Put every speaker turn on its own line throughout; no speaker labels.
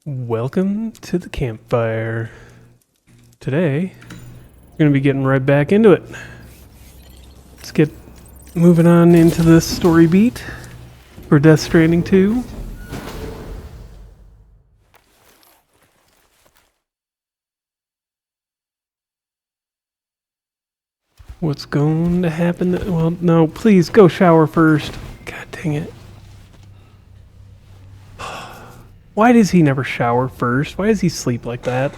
Welcome to the campfire. Today, we're going to be getting right back into it. Let's get moving on into the story beat for Death Stranding 2. What's going to happen? Well, no, please go shower first. God dang it. Why does he never shower first? Why does he sleep like that?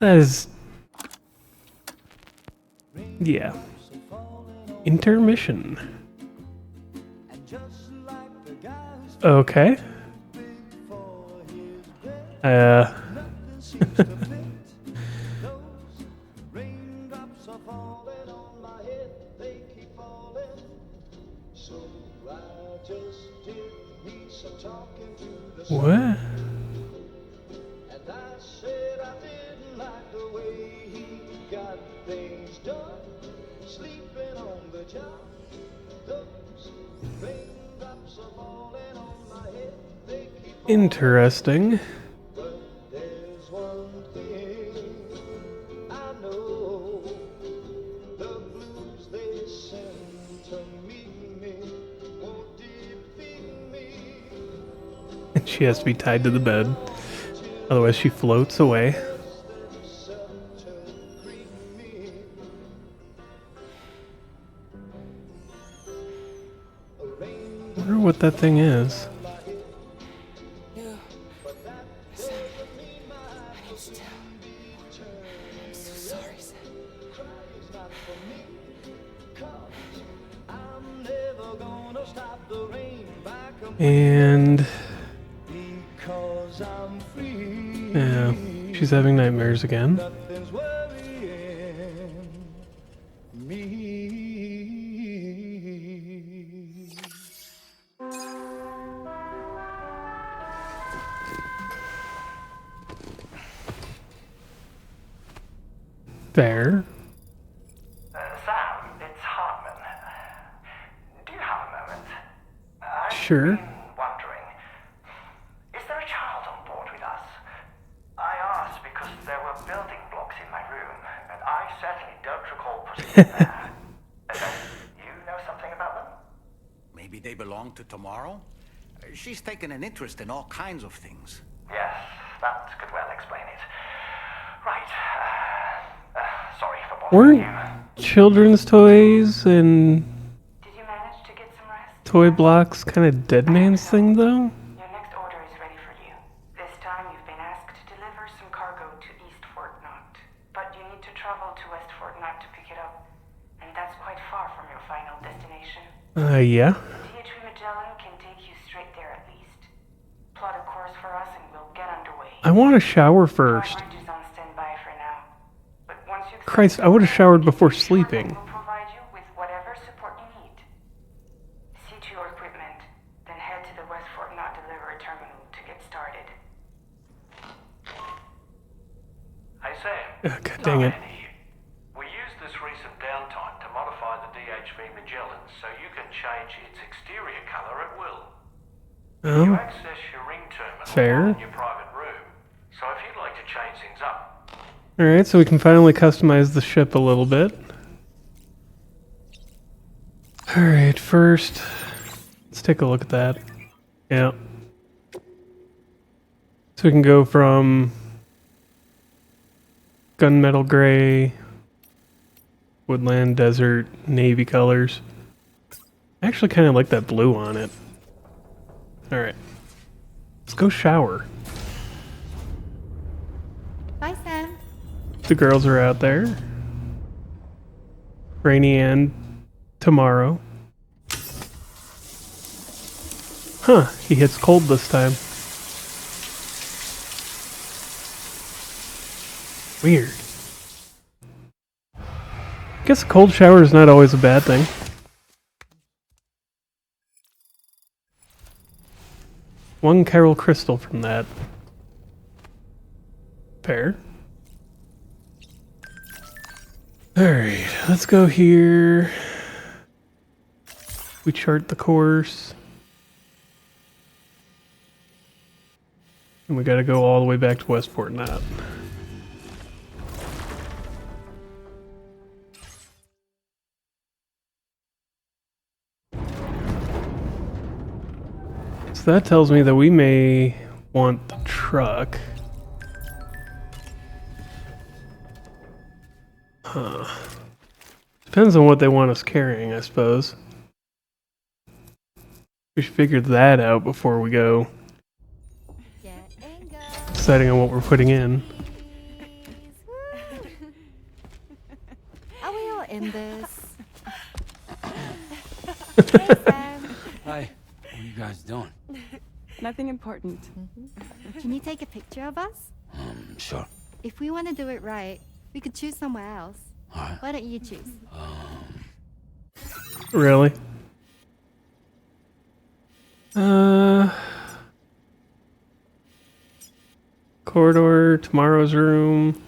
That is... yeah. Intermission. Okay. What? Interesting. She has to be tied to the bed, otherwise she floats away. I wonder what that thing is. And yeah, she's having nightmares again. Fair.
Sam, it's Hartman. Do you have a moment?
Sure.
I've been wondering, is there a child on board with us? I asked because there were building blocks in my room, and I certainly don't recall putting them there. You know something about them?
Maybe they belong to Tomorrow? She's taken an interest in all kinds of things.
Yes, that could well explain it. Right. Sorry for bothering you.
Weren't children's toys and
Did you manage to get some rest?
toy blocks kind of dead man's thing, though?
Your next order is ready for you. This time you've been asked to deliver some cargo to East Fort Knott. But you need to travel to West Fort Knott to pick it up. And that's quite far from your final destination.
Yeah.
THV Magellan can take you straight there at least. Plot a course for us and we'll get underway.
I want to shower first.
Bridge is on standby for now. But once you
Christ, I would have showered before sleeping.
We'll provide you with whatever support you need. See to your equipment, then head to the West Fort Knott delivery terminal to get started.
Hey Sam.
God dang it.
Norman here. We used this recent downtime to modify the DHV Magellan so you can change its exterior color at will. You
Oh,
access your ring terminal
fair.
in your private room. So if you'd like to change things up,
Alright, so we can finally customize the ship a little bit. Alright, first, let's take a look at that. Yeah. So we can go from gunmetal gray, woodland, desert, navy colors. I actually kind of like that blue on it. Alright. Let's go shower.
Bye, Sam.
The girls are out there. Rainy and tomorrow. Huh, he hits cold this time. Weird. Guess a cold shower is not always a bad thing. One chiral crystal from that. Fair. Alright, let's go here. We chart the course. And we gotta go all the way back to Westport Knot. So that tells me that we may want the truck. Huh. Depends on what they want us carrying, I suppose. We should figure that out before we go deciding on what we're putting in.
Are we all in this? Hey, Sam.
Hi. What are you guys doing?
Nothing important.
Can you take a picture of us?
Sure.
If we want to do it right, we could choose somewhere else.
Alright.
Why don't you choose?
Really? Corridor, tomorrow's room.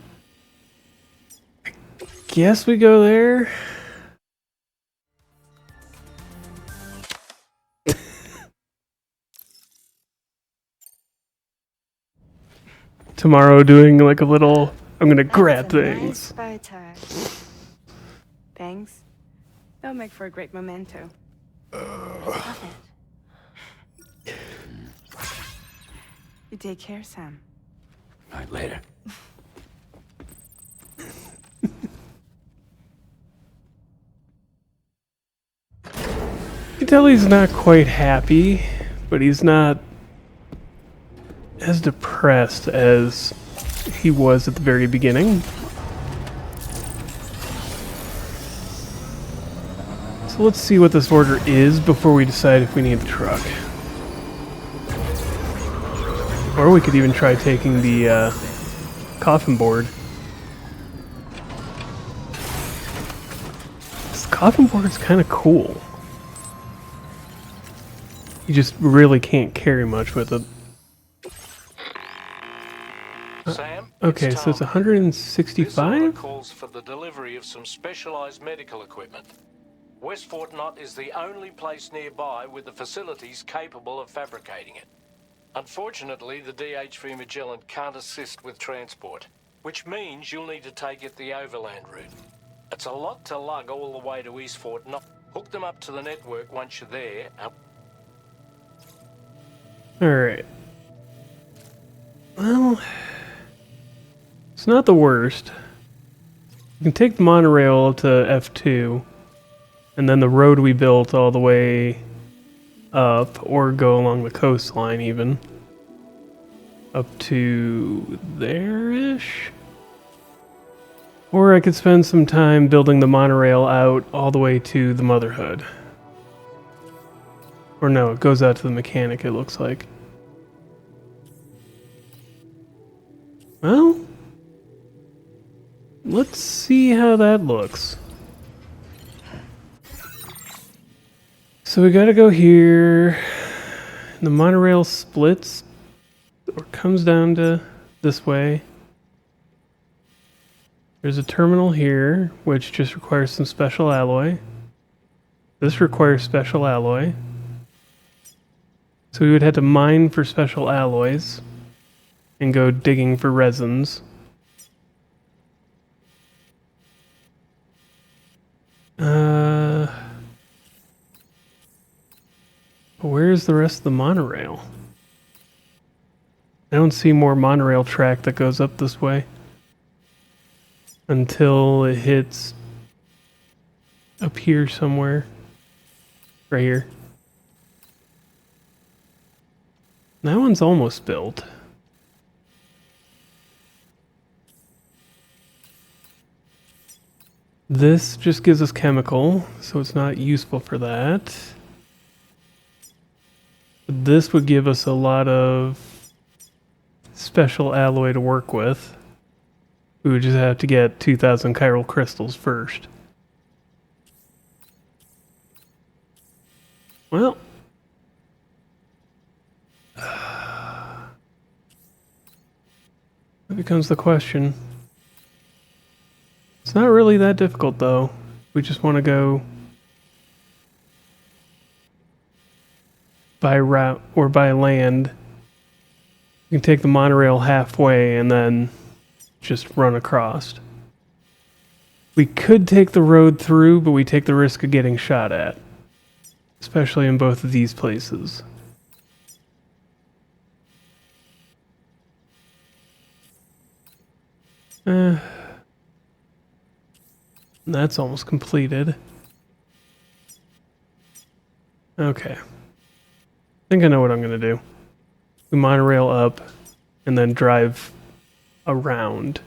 I guess we go there. Tomorrow doing like a little, I'm gonna grab
That's a
things.
nice photo.
Thanks. They'll make for a great memento.
Love it.
You take care, Sam.
Alright, later.
You can tell he's not quite happy, but he's not as depressed as he was at the very beginning. So let's see what this order is before we decide if we need the truck. Or we could even try taking the coffin board. This coffin board is kind of cool. You just really can't carry much with it.
Sam,
Okay, so it's
Tom.
165?
This order calls for the delivery of some specialized medical equipment. West Fort Knott is the only place nearby with the facilities capable of fabricating it. Unfortunately, the DHV Magellan can't assist with transport, which means you'll need to take it the overland route. It's a lot to lug all the way to East Fort Knott. Hook them up to the network once you're there.
Alright. Well, it's not the worst. You can take the monorail up to F2, and then the road we built all the way up, or go along the coastline even, up to there-ish. Or I could spend some time building the monorail out all the way to the Motherhood. Or no, it goes out to the mechanic, it looks like. Well, let's see how that looks. So we gotta go here. The monorail splits, or comes down to this way. There's a terminal here, which just requires some special alloy. This requires special alloy. So we would have to mine for special alloys and go digging for resins. Where's the rest of the monorail? I don't see more monorail track that goes up this way until it hits up here somewhere. Right here. That one's almost built. This just gives us chemical, so it's not useful for that. This would give us a lot of special alloy to work with. We would just have to get 2,000 chiral crystals first. Well, that becomes the question. It's not really that difficult though. We just want to go by route or by land You can take the monorail halfway and then just run across. We could take the road through, but we take the risk of getting shot at. Especially in both of these places. That's almost completed. Okay. I think I know what I'm going to do. We monorail up and then drive around.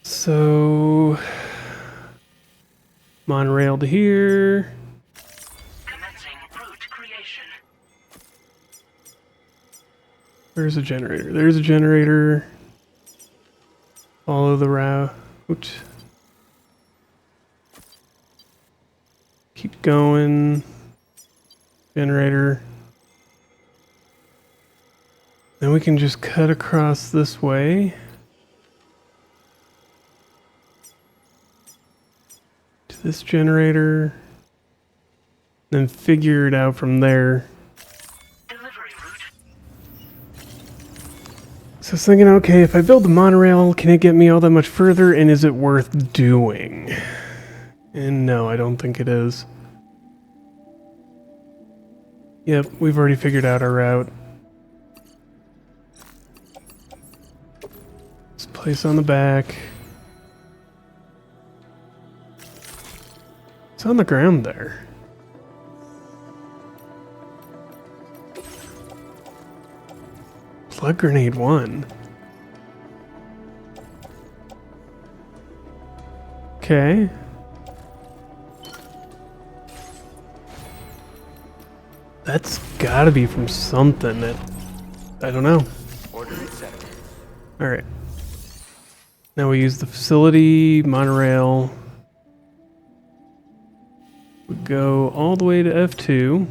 So, monorail to here.
Commencing route creation.
Where's a generator? There's a generator. Follow the route. Oops. Keep going. Generator. Then we can just cut across this way. To this generator. Then figure it out from there.
Delivery route.
So I was thinking, okay, if I build the monorail, can it get me all that much further, and is it worth doing? And no, I don't think it is. Yep, we've already figured out our route. Let's place on the back. It's on the ground there. Plug grenade 1. Okay. That's gotta be from something that I don't know.
Order accepted.
Alright. Now we use the facility, monorail. We go all the way to F2.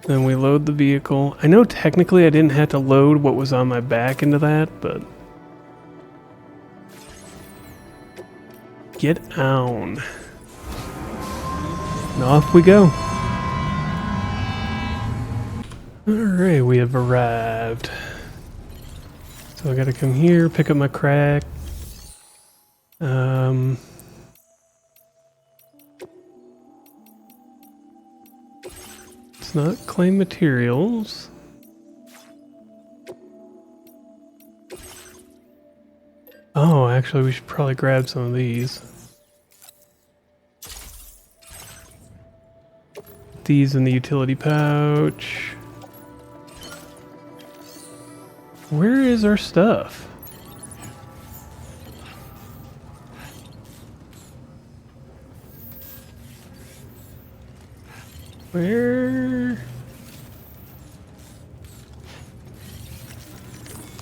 Then we load the vehicle. I know technically I didn't have to load what was on my back into that, but... Get on. And off we go. Alright, we have arrived. So I gotta come here, pick up my crack. It's not claim materials. Oh, actually we should probably grab some of these. These in the utility pouch. Where is our stuff? Where?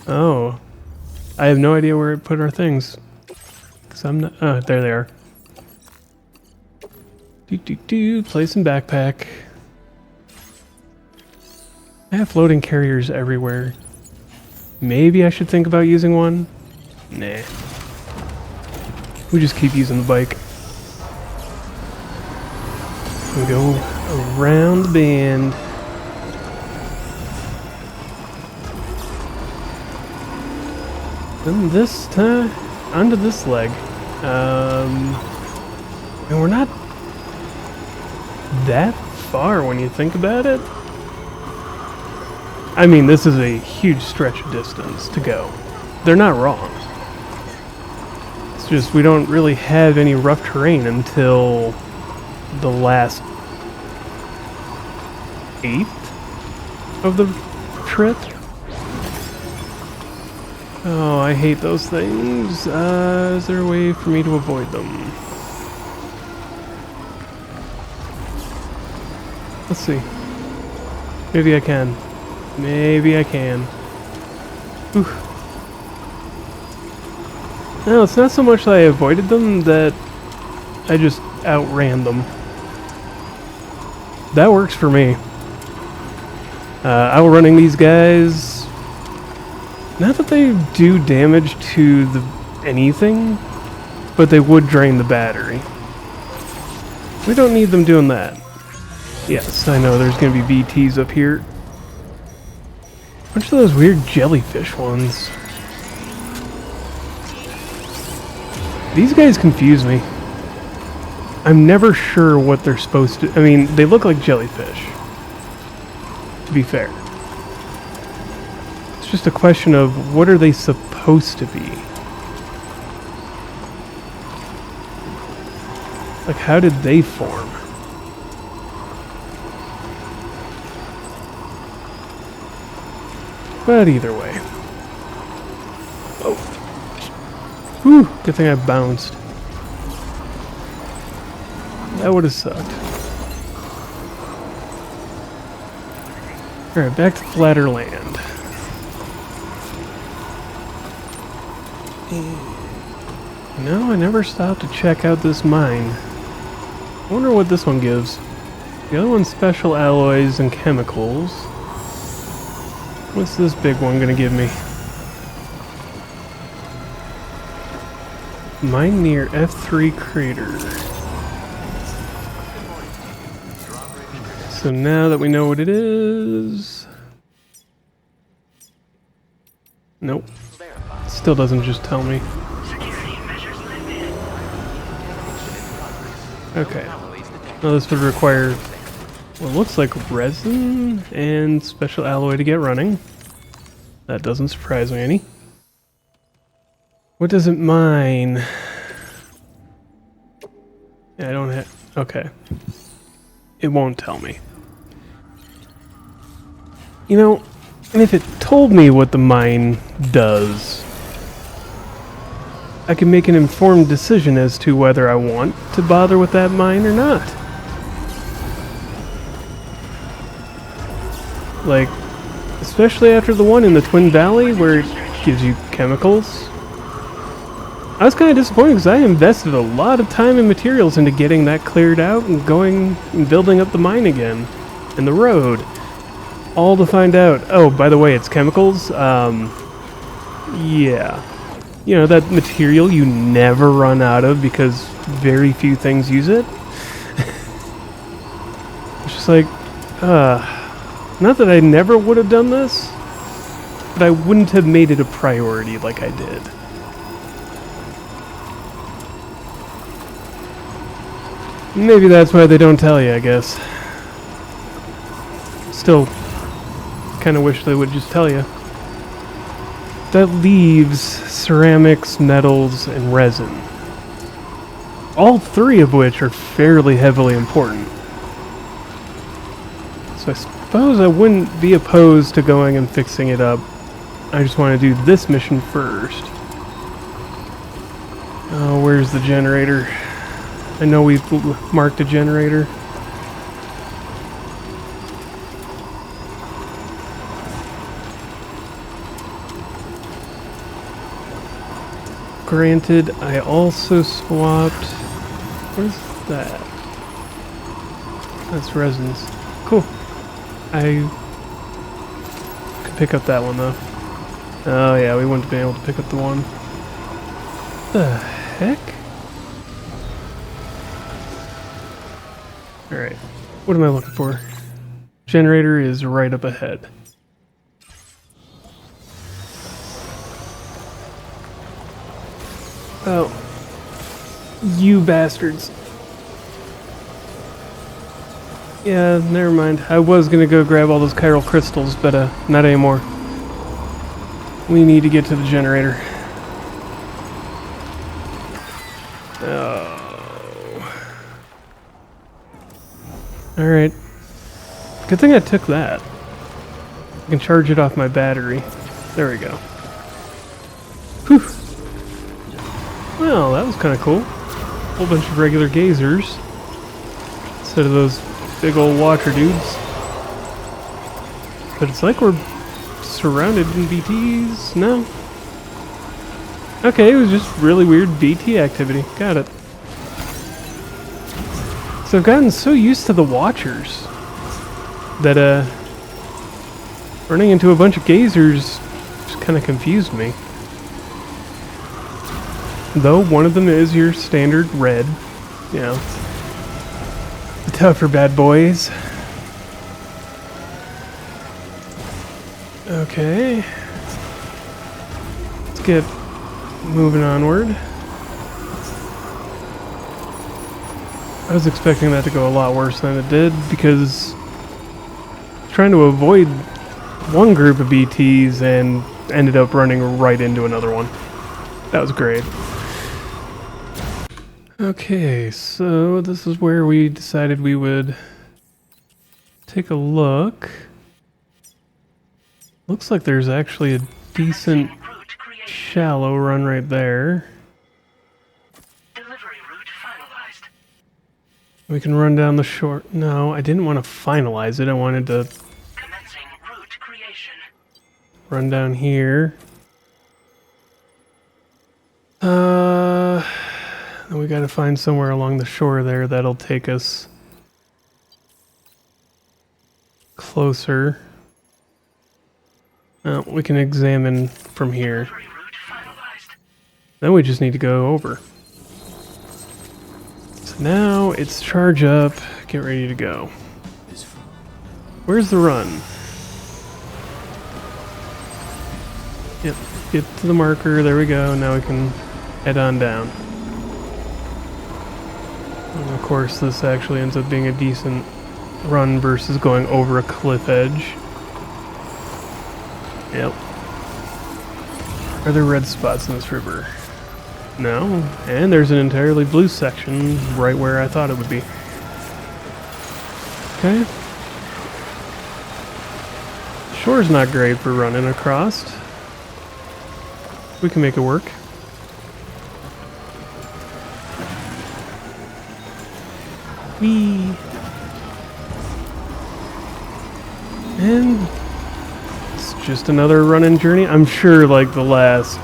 Oh. I have no idea where to put our things. Cause I'm not, oh, there they are. Place in backpack. I have floating carriers everywhere. Maybe I should think about using one? Nah. We just keep using the bike. We go around the bend. And this time, onto this leg. And we're not that far when you think about it. I mean, this is a huge stretch of distance to go. They're not wrong. It's just we don't really have any rough terrain until the last 8th of the trip. Oh, I hate those things. Is there a way for me to avoid them? Let's see. Maybe I can. Maybe I can. Whew. No, it's not so much that I avoided them, that I just outran them. That works for me. Outrunning these guys Not that they do damage to the anything, but they would drain the battery. We don't need them doing that. Yes, I know there's going to be BTs up here. Bunch of those weird jellyfish ones. These guys confuse me. I'm never sure what they're supposed to... I mean, they look like jellyfish, to be fair. It's just a question of what are they supposed to be? Like, how did they form? But either way. Oh. Whew, good thing I bounced. That would have sucked. Alright, back to flatter land. No, I never stopped to check out this mine. I wonder what this one gives. The other one's special alloys and chemicals. What's this big one gonna give me? Mine near F3 crater. So now that we know what it is... Nope. Still doesn't just tell me. Okay. Now this would require what looks like resin and special alloy to get running. That doesn't surprise me any. What does it mine? Yeah, I don't have... Okay. It won't tell me. You know, and if it told me what the mine does, I can make an informed decision as to whether I want to bother with that mine or not. Like, especially after the one in the Twin Valley where it gives you chemicals. I was kind of disappointed because I invested a lot of time and materials into getting that cleared out and going and building up the mine again. And the road. All to find out, oh, by the way, it's chemicals. Yeah. You know, that material you never run out of because very few things use it. It's just like, not that I never would have done this, but I wouldn't have made it a priority like I did. Maybe that's why they don't tell you, I guess. Still, kind of wish they would just tell you. That leaves ceramics, metals, and resin. All three of which are fairly heavily important. So I suppose I wouldn't be opposed to going and fixing it up. I just want to do this mission first. Oh, where's the generator? I know we've marked a generator. Granted, I also swapped... What is that? That's resins. Cool. I could pick up that one though. Oh yeah, we wouldn't have been able to pick up the one. The heck? Alright, what am I looking for? Generator is right up ahead. Oh. You bastards. Yeah, never mind. I was gonna go grab all those chiral crystals, but not anymore. We need to get to the generator. Oh. Alright. Good thing I took that. I can charge it off my battery. There we go. Whew. Well, that was kind of cool. Whole bunch of regular gazers instead of those big old watcher dudes. But it's like we're surrounded in BTs. No. Okay, it was just really weird BT activity. Got it. So I've gotten so used to the watchers that running into a bunch of gazers just kind of confused me. Though one of them is your standard red. You know, the tougher bad boys. Okay. Let's get moving onward. I was expecting that to go a lot worse than it did because trying to avoid one group of BTs and ended up running right into another one. That was great. Okay, so this is where we decided we would take a look. Looks like there's actually a decent shallow run right there.
Delivery route finalized.
We can run down the shore. No, I didn't want to finalize it. I wanted to
Commencing route creation.
run down here. Then we gotta find somewhere along the shore there that'll take us closer. We can examine from here.
Delivery route finalized.
Then we just need to go over. So now it's charge up, get ready to go. Where's the run? Yep, get to the marker, there we go. Now we can head on down. And of course, this actually ends up being a decent run versus going over a cliff edge. Yep. Are there red spots in this river? No. And there's an entirely blue section right where I thought it would be. Okay. Shore's not great for running across. We can make it work. Whee! And it's just another run-in journey. I'm sure like the last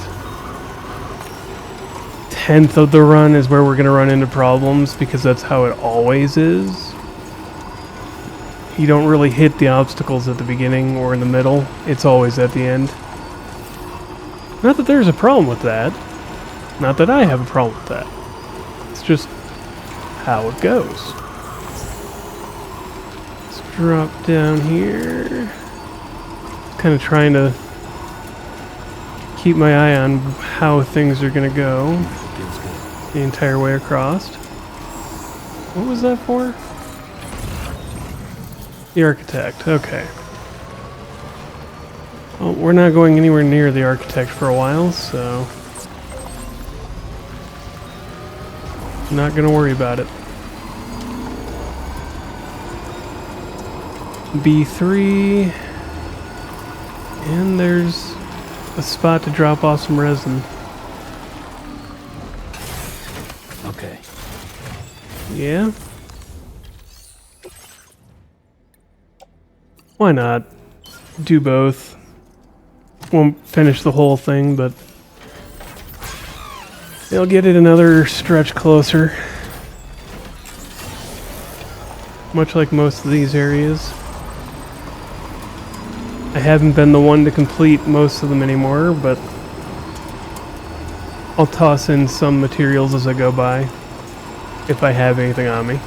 tenth of the run is where we're gonna run into problems because that's how it always is. You don't really hit the obstacles at the beginning or in the middle. It's always at the end. Not that there's a problem with that. Not that I have a problem with that. It's just how it goes. Let's drop down here. Kind of trying to keep my eye on how things are going to go the entire way across. What was that for? The architect. Okay. Well, we're not going anywhere near the architect for a while, so not going to worry about it. B3, and there's a spot to drop off some resin.
Okay.
Yeah? Why not? Do both. Won't finish the whole thing, but it'll get it another stretch closer. Much like most of these areas. I haven't been the one to complete most of them anymore, but I'll toss in some materials as I go by, if I have anything on me.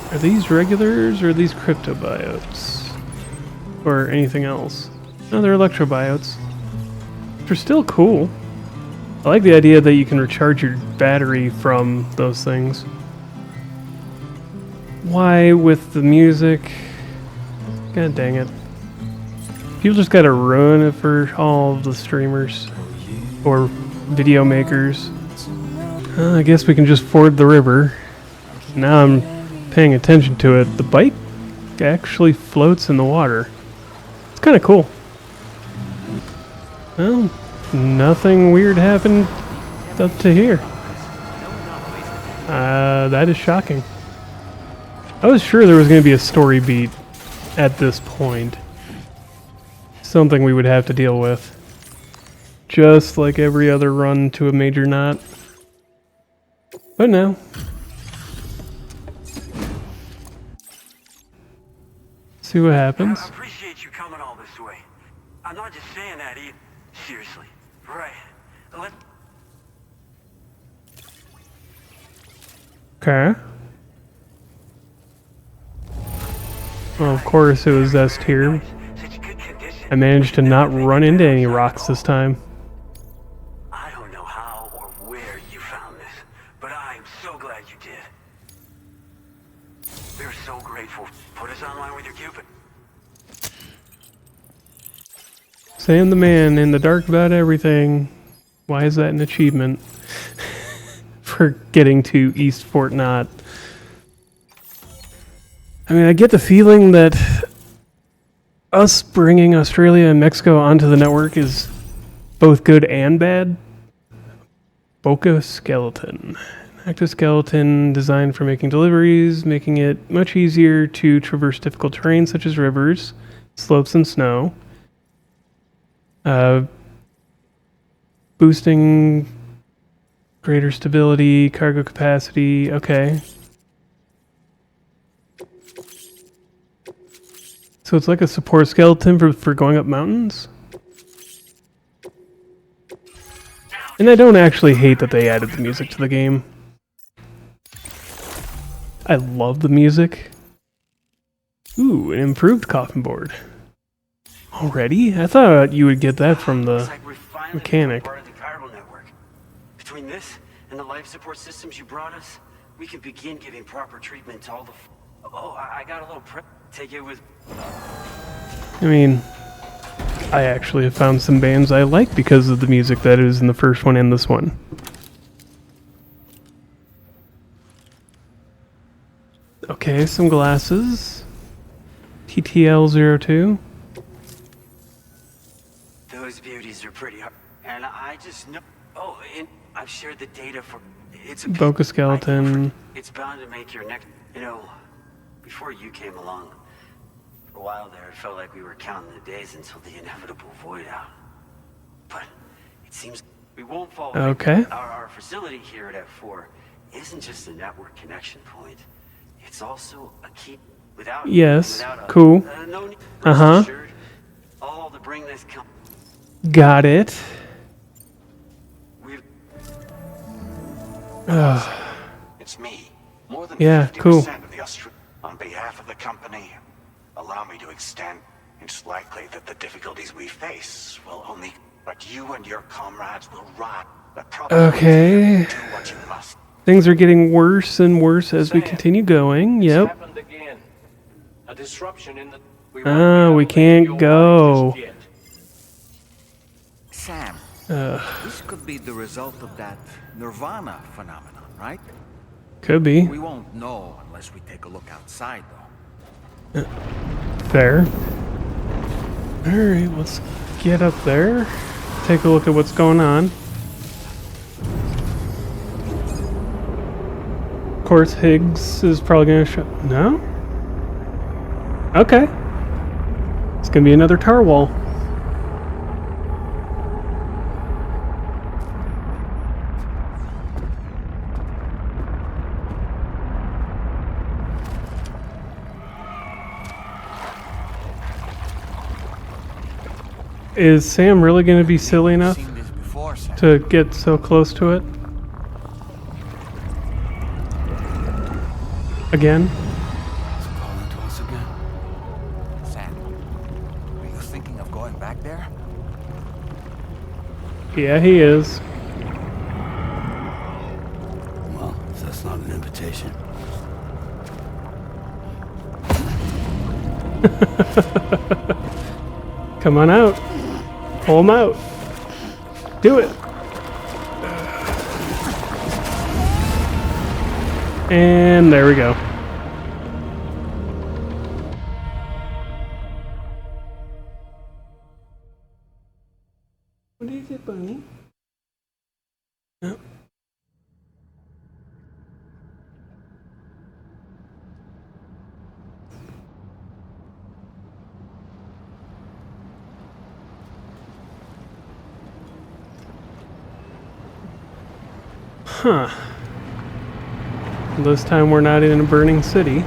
Are these regulars or are these cryptobiotes? Or anything else? No, they're electrobiotes. Which are still cool. I like the idea that you can recharge your battery from those things. Why with the music? God dang it. People just gotta ruin it for all of the streamers. Or video makers. I guess we can just ford the river. Now I'm paying attention to it. The bike actually floats in the water. It's kind of cool. Well, nothing weird happened up to here. That is shocking. I was sure there was going to be a story beat at this point. Something we would have to deal with. Just like every other run to a major knot. But no. See what happens.
I appreciate you coming all this way. I'm not just saying that either. Seriously. Right. Let...
Okay. Well, of course it was S tier.
Such good condition.
I managed to not run into any rocks this time.
I don't know how or where you found this, but I'm so glad you did. We're so grateful. Put us online with your Cupid.
Sam the man in the dark about everything. Why is that an achievement? For getting to East Fort Knott. I mean, I get the feeling that us bringing Australia and Mexico onto the network is both good and bad. Boca Skeleton. An active skeleton designed for making deliveries, making it much easier to traverse difficult terrain such as rivers, slopes, and snow. Boosting greater stability, cargo capacity. Okay. So it's like a support skeleton for going up mountains? And I don't actually hate that they added the music to the game. I love the music. Ooh, an improved coffin board. Already? I thought you would get that from the mechanic.
Part of the Chiral network. Between this and the life support systems you brought us, we can begin giving proper treatment to all the... Oh, I got a little prep. Take it with...
I mean, I actually have found some bands I like because of the music that is in the first one and this one. Okay, some glasses. TTL02.
Those beauties are pretty hard. And I just know... Oh, and I've shared the data for... It's a...
Boca skeleton.
It's bound to make your next... You know, before you came along, for a while there, it felt like we were counting the days until the inevitable void out. But it seems we won't fall...
Okay.
Our facility here at F4 isn't just a network connection point. It's also a key... Without...
Yes,
without a,
cool.
No need...
Uh-huh.
Assured, all to bring this...
Got it.
We've...
It's me. More than
Yeah,
50%
cool.
of the on behalf of the company, allow me to extend. It's likely that the difficulties we face will only... But you and your comrades will rot.
Okay.
Do what you must.
Things are getting worse and worse as we continue going.
It's
Yep.
happened again. A disruption in the...
We can't go.
Sam, this could be the result of that Nirvana phenomenon, right?
Could be.
We won't know unless we take a look outside, though.
Fair. Alright, let's get up there. Take a look at what's going on. Of course, Higgs is probably going to show... No? Okay. It's going to be another tar wall. Is Sam really going to be silly enough
Seen this before, Sam.
to get so close to it? Again?
It's calling to us again. Sam, are you thinking of going back there?
Yeah, he is.
Well, if that's not an invitation.
Come on out. Pull him out. Do it. And there we go. What is it, Bunny? Oh. Huh. This time we're not in a burning city.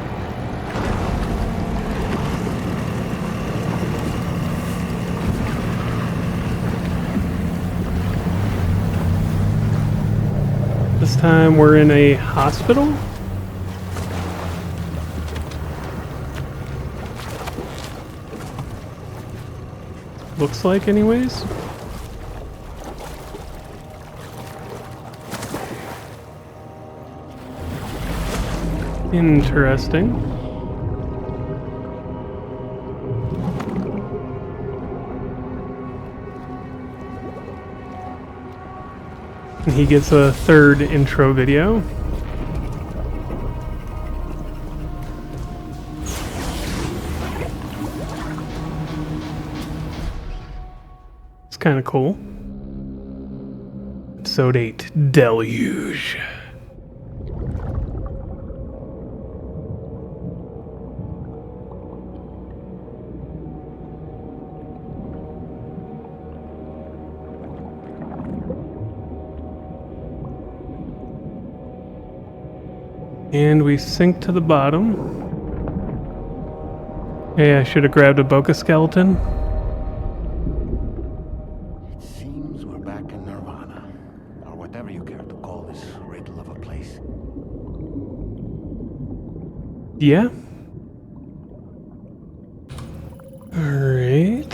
time we're in a hospital. Looks like, anyways. Interesting. And he gets a third intro video. It's kind of cool. Episode 8, Deluge. And we sink to the bottom. Hey, I should have grabbed a Boca skeleton.
It seems we're back in Nirvana, or whatever you care to call this riddle of a place.
Yeah. Alright.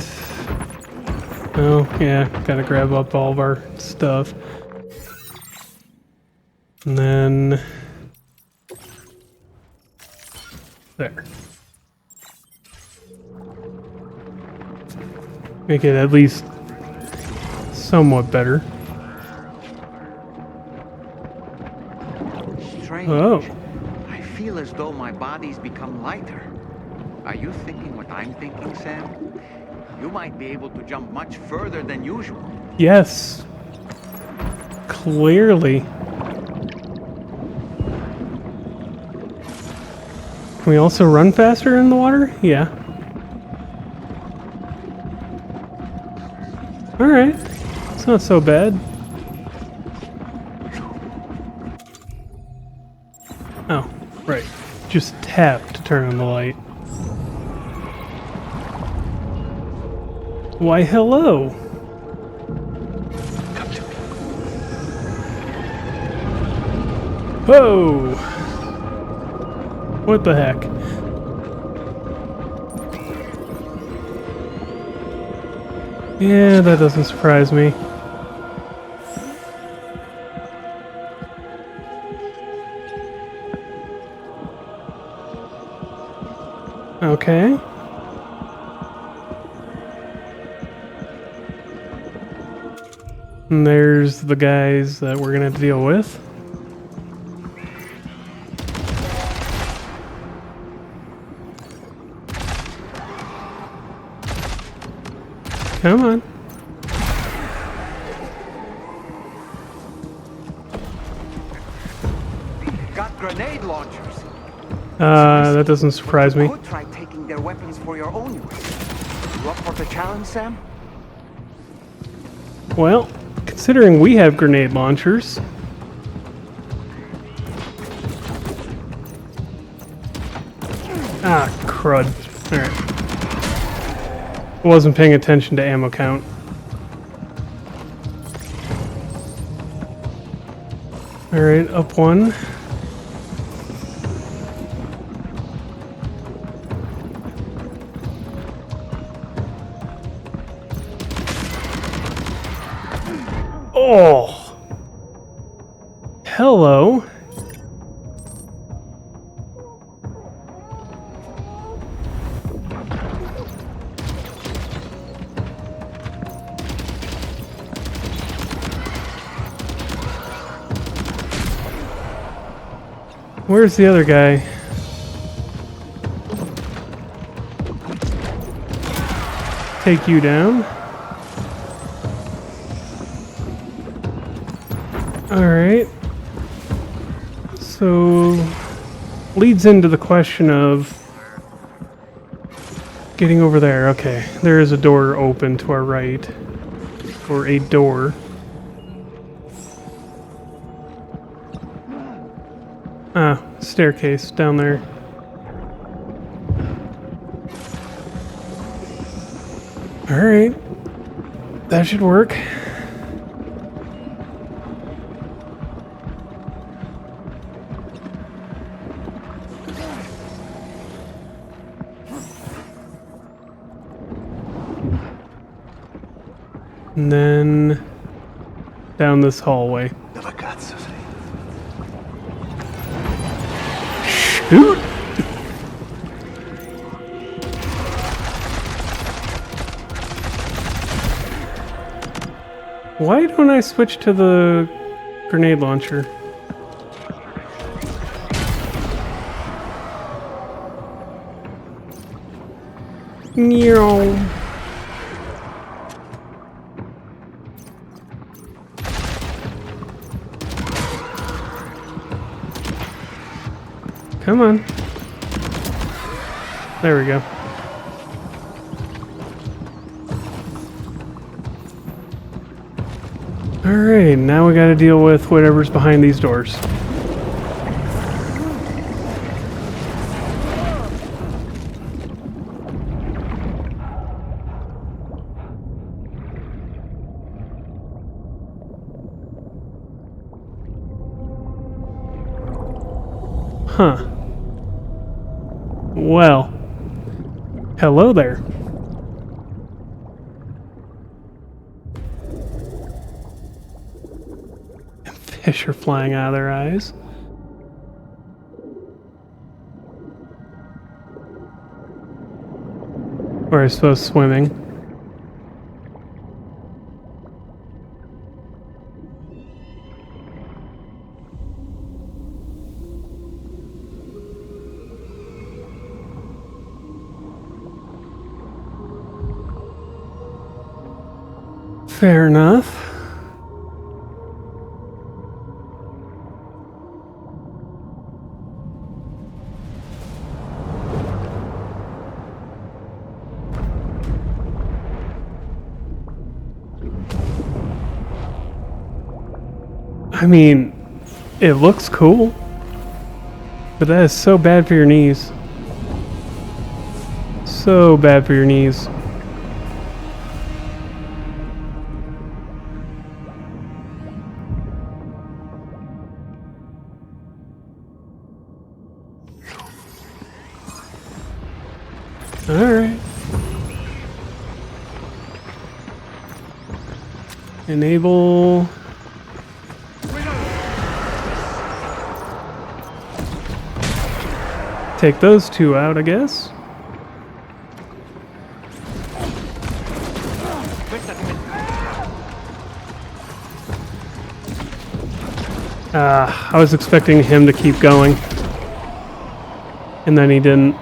Oh, yeah, gotta grab up all of our stuff. And then... there. Make it at least somewhat better.
Strange.
Oh.
I feel as though my body's become lighter. Are you thinking what I'm thinking, Sam? You might be able to jump much further than usual.
Yes. Clearly. Can we also run faster in the water? Yeah. Alright. It's not so bad. Oh, right. Just tap to turn on the light. Why, hello. Whoa! What the heck? Yeah, that doesn't surprise me. Okay. And there's the guys that we're gonna have to deal with. Come on.
Got grenade launchers.
That doesn't surprise me.
You could try taking their weapons for your own use. You up for the challenge, Sam?
Well, considering we have grenade launchers. Ah, crud. Alright. Wasn't paying attention to ammo count. Alright, up one. Oh! Hello. Where's the other guy? Take you down. Alright. So, leads into the question of getting over there. Okay, there is a door open to our right. Or a door. Ah, staircase down there. Alright. That should work. And then down this hallway. Shoot! Why don't I switch to the grenade launcher? Meow. Come on. There we go. Alright, now we gotta deal with whatever's behind these doors. Huh. Well. Hello there. Fish are flying out of their eyes. Or I suppose swimming. Fair enough. I mean, it looks cool, but that is so bad for your knees. So bad for your knees. Alright. Enable. Take those two out, I guess. I was expecting him to keep going. And then he didn't.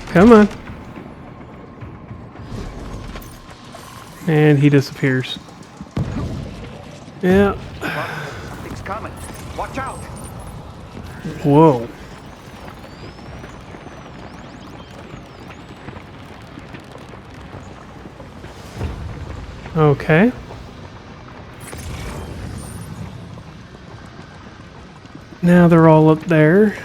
Come on. And he disappears. Yeah.
Something's coming. Watch out.
Whoa. Okay. Now they're all up there.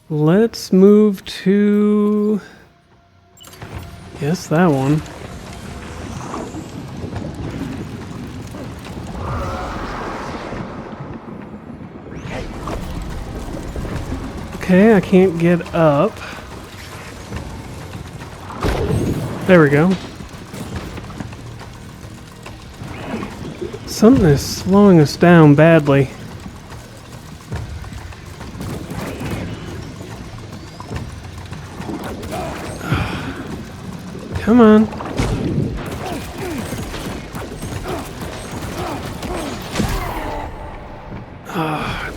Let's move to... Yes, that one. Okay, I can't get up. There we go. Something is slowing us down badly. Come on.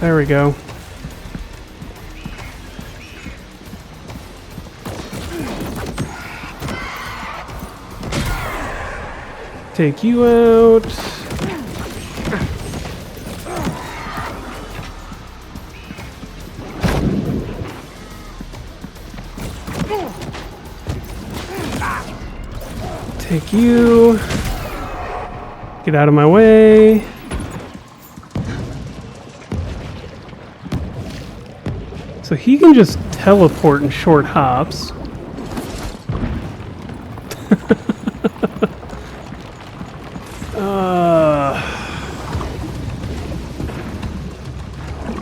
There we go. Take you out. Take you. Get out of my way. So he can just teleport in short hops.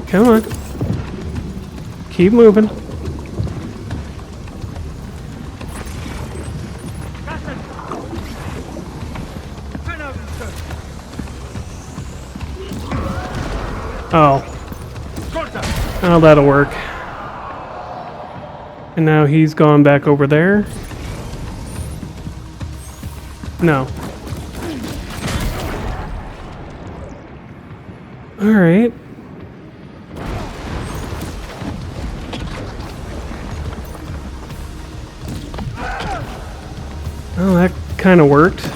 Come on. Keep moving. Oh. Oh, that'll work. And now he's gone back over there. No. Alright. Well, that kind of worked.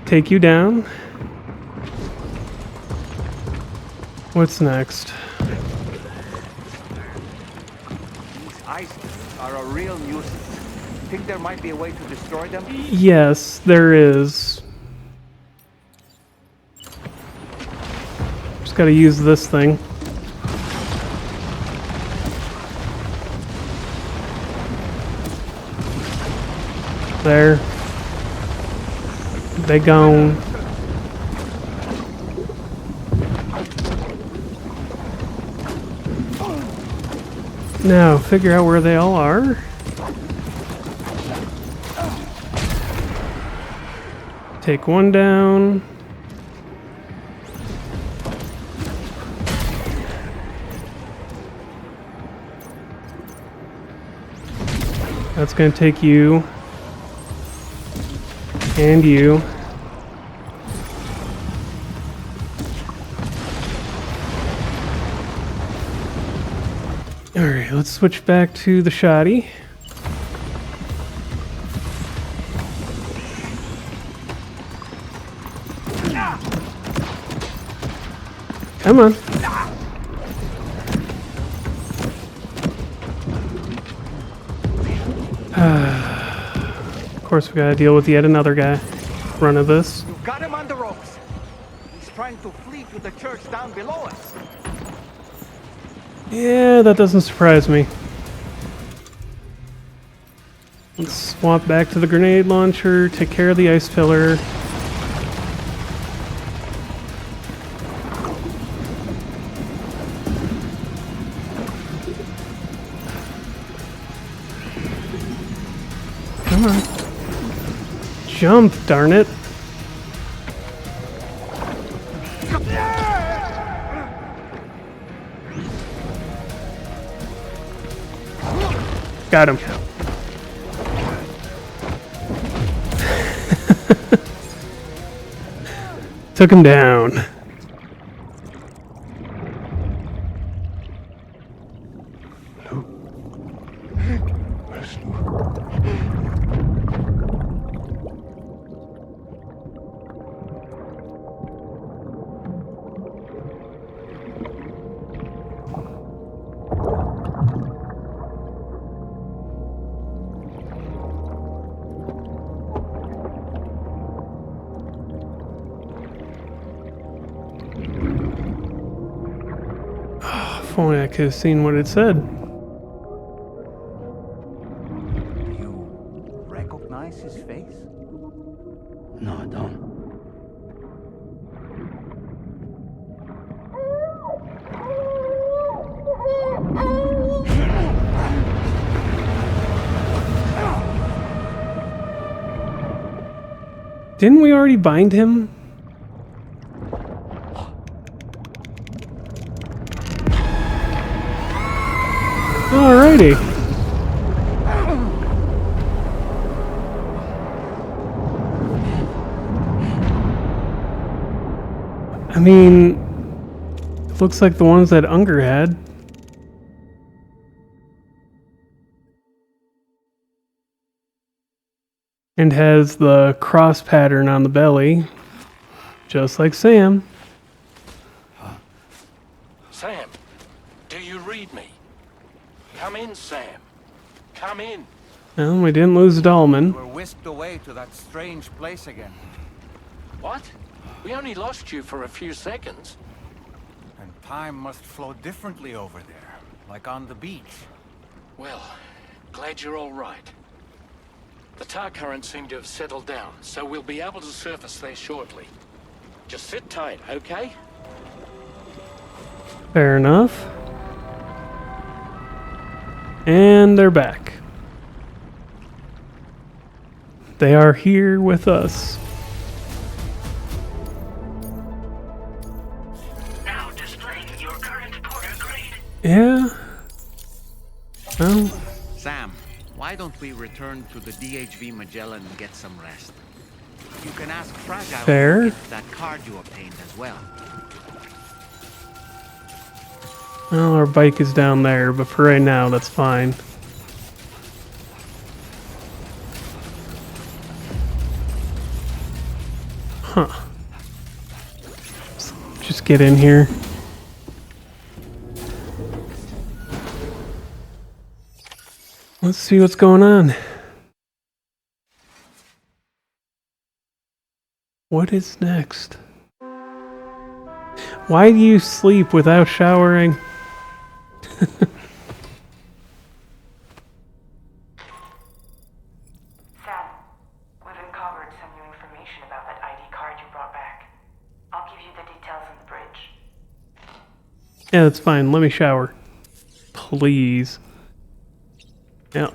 Take you down. What's next?
These ice are a real nuisance. Think there might be a way to destroy them?
Yes, there is. Just gotta use this thing. There. They gone. Now, figure out where they all are. Take one down. That's going to take you. And you. Alright, let's switch back to the shoddy. Come on. Of course, we gotta deal with yet another guy. Run of this.
You've got him on the ropes. He's trying to flee to the church down below us.
Yeah, that doesn't surprise me. Let's swap back to the grenade launcher, take care of the ice pillar. Come on. Jump, darn it. Got him. Took him down. If only I could have seen what it said.
You recognize his face?
No, I don't.
Didn't we already bind him? Alrighty. I mean, it looks like the ones that Unger had. And has the cross pattern on the belly, just like Sam.
Sam, do you read me? Come in, Sam. Come in.
Well, we didn't lose Dahlman.
We're whisked away to that strange place again.
What? We only lost you for a few seconds.
And time must flow differently over there, like on the beach.
Well, glad you're all right. The tar currents seem to have settled down, so we'll be able to surface there shortly. Just sit tight, okay?
Fair enough. And they're back. They are here with us.
Now displaying your current porter grade.
Yeah. Well,
Sam, why don't we return to the DHV Magellan and get some rest? You can ask Fragile
Fair.
to get that card you obtained as well.
well, our bike is down there, but for right now, that's fine. Huh. Just get in here. Let's see what's going on. What is next? Why do you sleep without showering?
Sam, we've uncovered some new information about that ID card you brought back. I'll give you the details on the bridge.
Yeah, that's fine. Let me shower. Please. Yeah.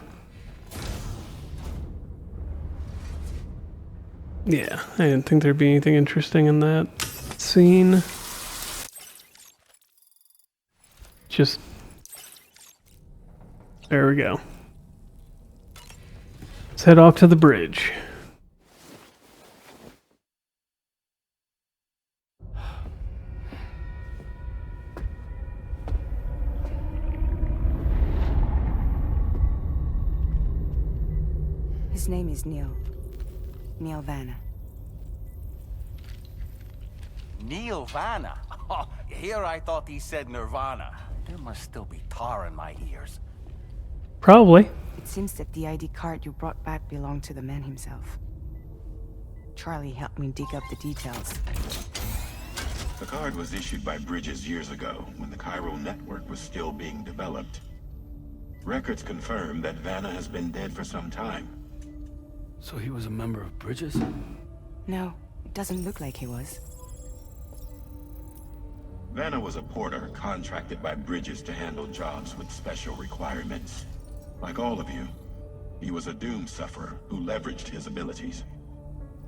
Yeah, I didn't think there'd be anything interesting in that scene. Just... There we go. Let's head off to the bridge.
His name is Neil. Neil Vanna.
Neil Vanna? Oh, here I thought he said Nirvana. There must still be tar in my ears.
Probably.
It seems that the ID card you brought back belonged to the man himself. Charlie helped me dig up the details.
The card was issued by Bridges years ago, when the chiral network was still being developed. Records confirm that Vanna has been dead for some time.
So he was a member of Bridges?
No, it doesn't look like he was.
Vanna was a porter contracted by Bridges to handle jobs with special requirements. Like all of you, he was a doom sufferer who leveraged his abilities.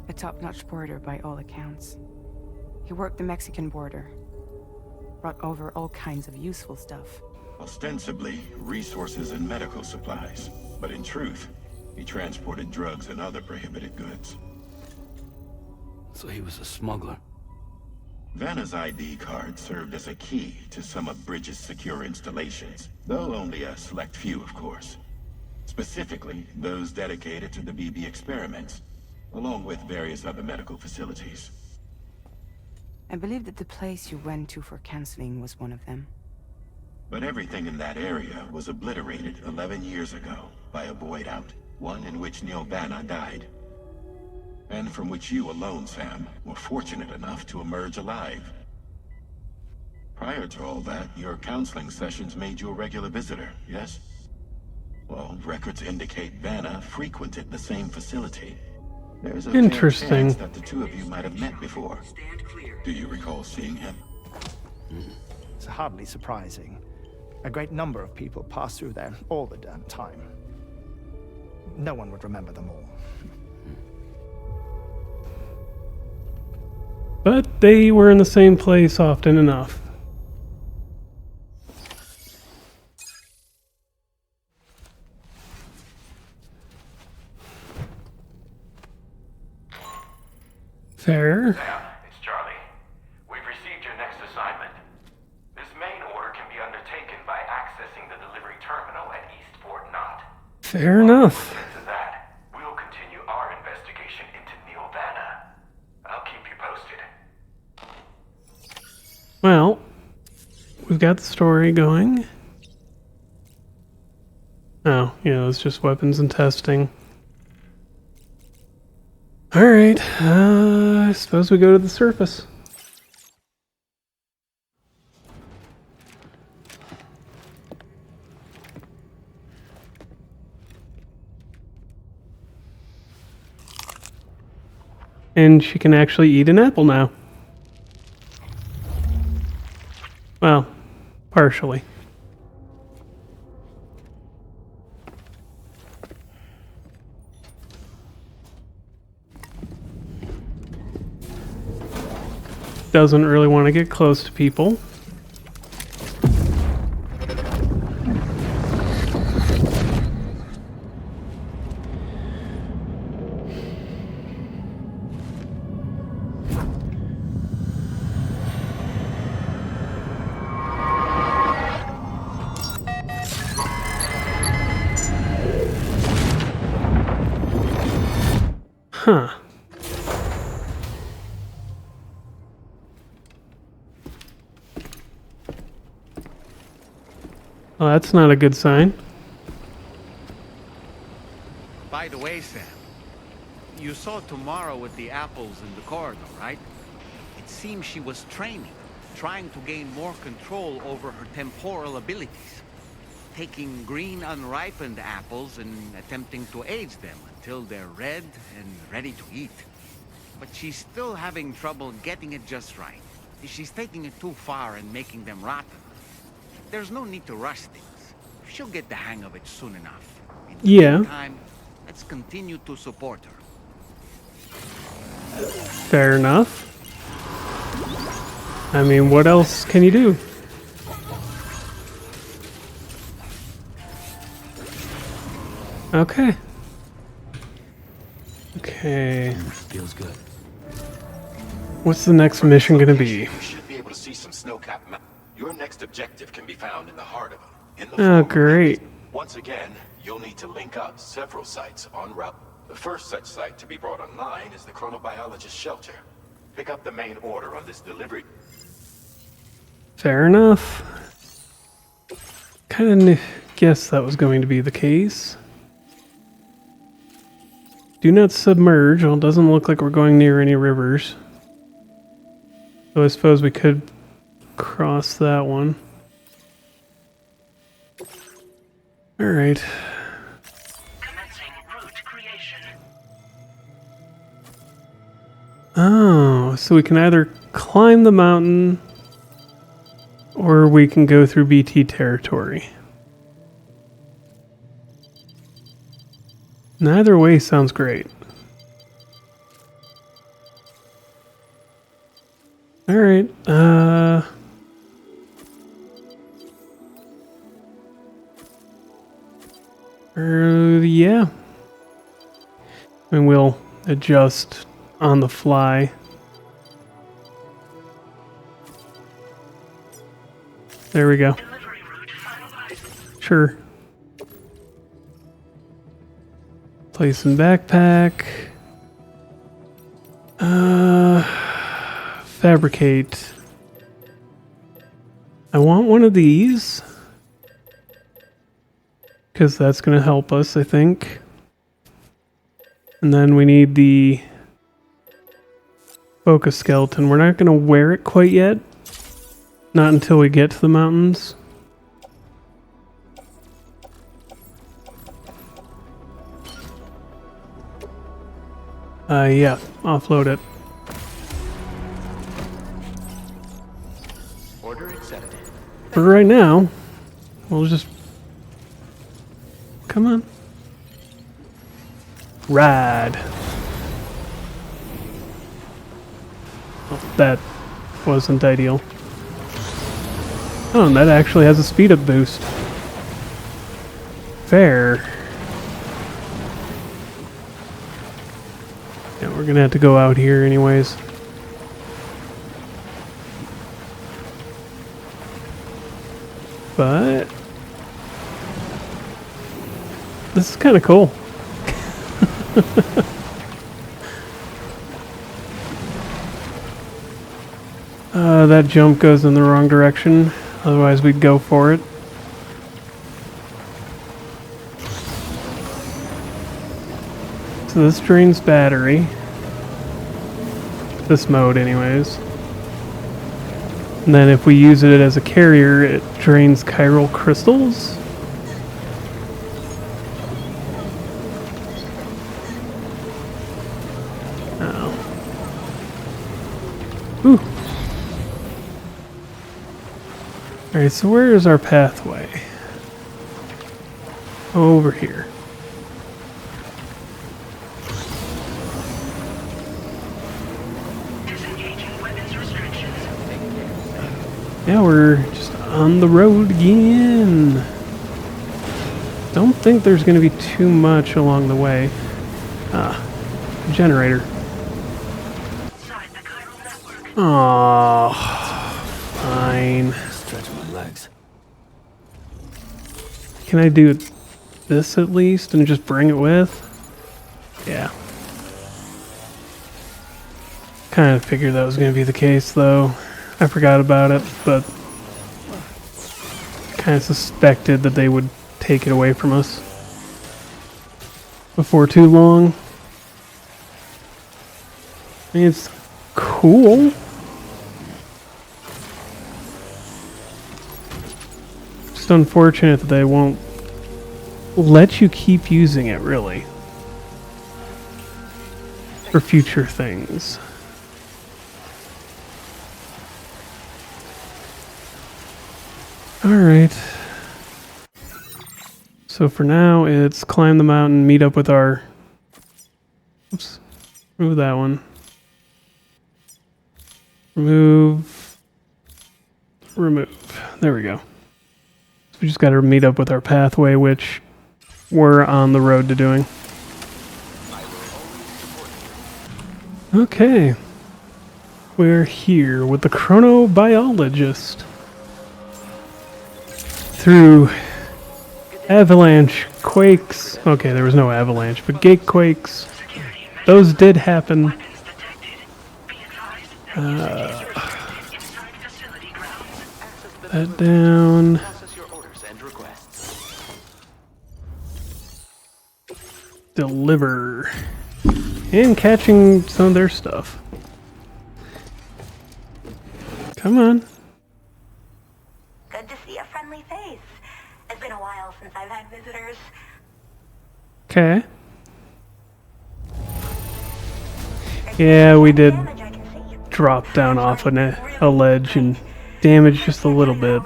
A top-notch porter by all accounts. He worked the Mexican border. Brought over all kinds of useful stuff.
Ostensibly, resources and medical supplies. But in truth, he transported drugs and other prohibited goods.
So he was a smuggler.
Vanna's ID card served as a key to some of Bridges' secure installations, though only a select few, of course. Specifically, those dedicated to the BB experiments, along with various other medical facilities.
I believe that the place you went to for counseling was one of them.
But everything in that area was obliterated 11 years ago by a void out, one in which Neil Vanna died. And from which you alone, Sam, were fortunate enough to emerge alive. Prior to all that, your counseling sessions made you a regular visitor, yes? Well, records indicate Vanna frequented the same facility. There's a fair chance that the two of you might have met before. Do you recall seeing him?
It's hardly surprising. A great number of people pass through there all the damn time. No one would remember them all.
But they were in the same place often enough. Fair.
Sam, it's Charlie. We've received your next assignment. This main order can be undertaken by accessing the delivery terminal at East Fort Knott.
Fair enough.
To that, we'll continue our investigation into Neil Vanna. I'll keep you posted.
Well, we've got the story going. Oh, yeah, it's just weapons and testing. Alright, I suppose we go to the surface. And she can actually eat an apple now. Well, partially. Doesn't really want to get close to people. Huh. Well, that's not a good sign.
By the way, Sam, you saw Tomorrow with the apples in the corridor, right? It seems she was training, trying to gain more control over her temporal abilities. Taking green unripened apples and attempting to age them until they're red and ready to eat. But she's still having trouble getting it just right. She's taking it too far and making them rotten. There's no need to rush things. She'll get the hang of it soon enough. In the meantime, let's continue to support her.
Fair enough. I mean, what else can you do? Okay. Okay.
Feels good.
What's the next mission gonna be?
You should be able to see some snow-capped mountains. Your next objective can be found in the heart of them. In the
Oh, great.
Once again, you'll need to link up several sites en route. The first such site to be brought online is the chronobiologist shelter. Pick up the main order on this delivery.
Fair enough. Kinda guessed that was going to be the case. Do not submerge. Well, it doesn't look like we're going near any rivers. So I suppose we could cross that one. Alright. Oh, so we can either climb the mountain or we can go through BT territory. Neither way sounds great. Alright, yeah. And we'll adjust on the fly. There we go. Sure. Place in backpack. Fabricate. I want one of these. Because that's going to help us, I think. And then we need the focus skeleton. We're not going to wear it quite yet. Not until we get to the mountains. Yeah, offload it.
Order accepted.
For right now, we'll just... Come on. Ride. Oh, that wasn't ideal. Oh, and that actually has a speed up boost. Fair. Yeah, we're gonna have to go out here anyways. But this is kind of cool. That jump goes in the wrong direction. Otherwise, we'd go for it. So this drains battery. This mode, anyways. And then if we use it as a carrier, it drains chiral crystals. Oh. Alright, so where is our pathway? Over here. Yeah, we're just on the road again. Don't think there's going to be too much along the way. Generator. Oh, fine.
Stretch my legs.
Can I do this at least and just bring it with? Yeah. Kind of figured that was going to be the case, though. I forgot about it, but kind of suspected that they would take it away from us before too long. I mean, it's cool. Just unfortunate that they won't let you keep using it, really, for future things. Alright. So for now, it's climb the mountain, meet up with our... Oops. Remove that one. Remove. There we go. So we just got to meet up with our pathway, which we're on the road to doing. Okay. We're here with the chronobiologist. Through avalanche, quakes. Okay, there was no avalanche, but gate quakes. Those did happen. That down. Deliver. And catching some of their stuff. Come on.
Good to see a friendly face. It's been a while since I've had visitors.
Okay. Yeah, we did drop down off a ledge and damage just a little bit.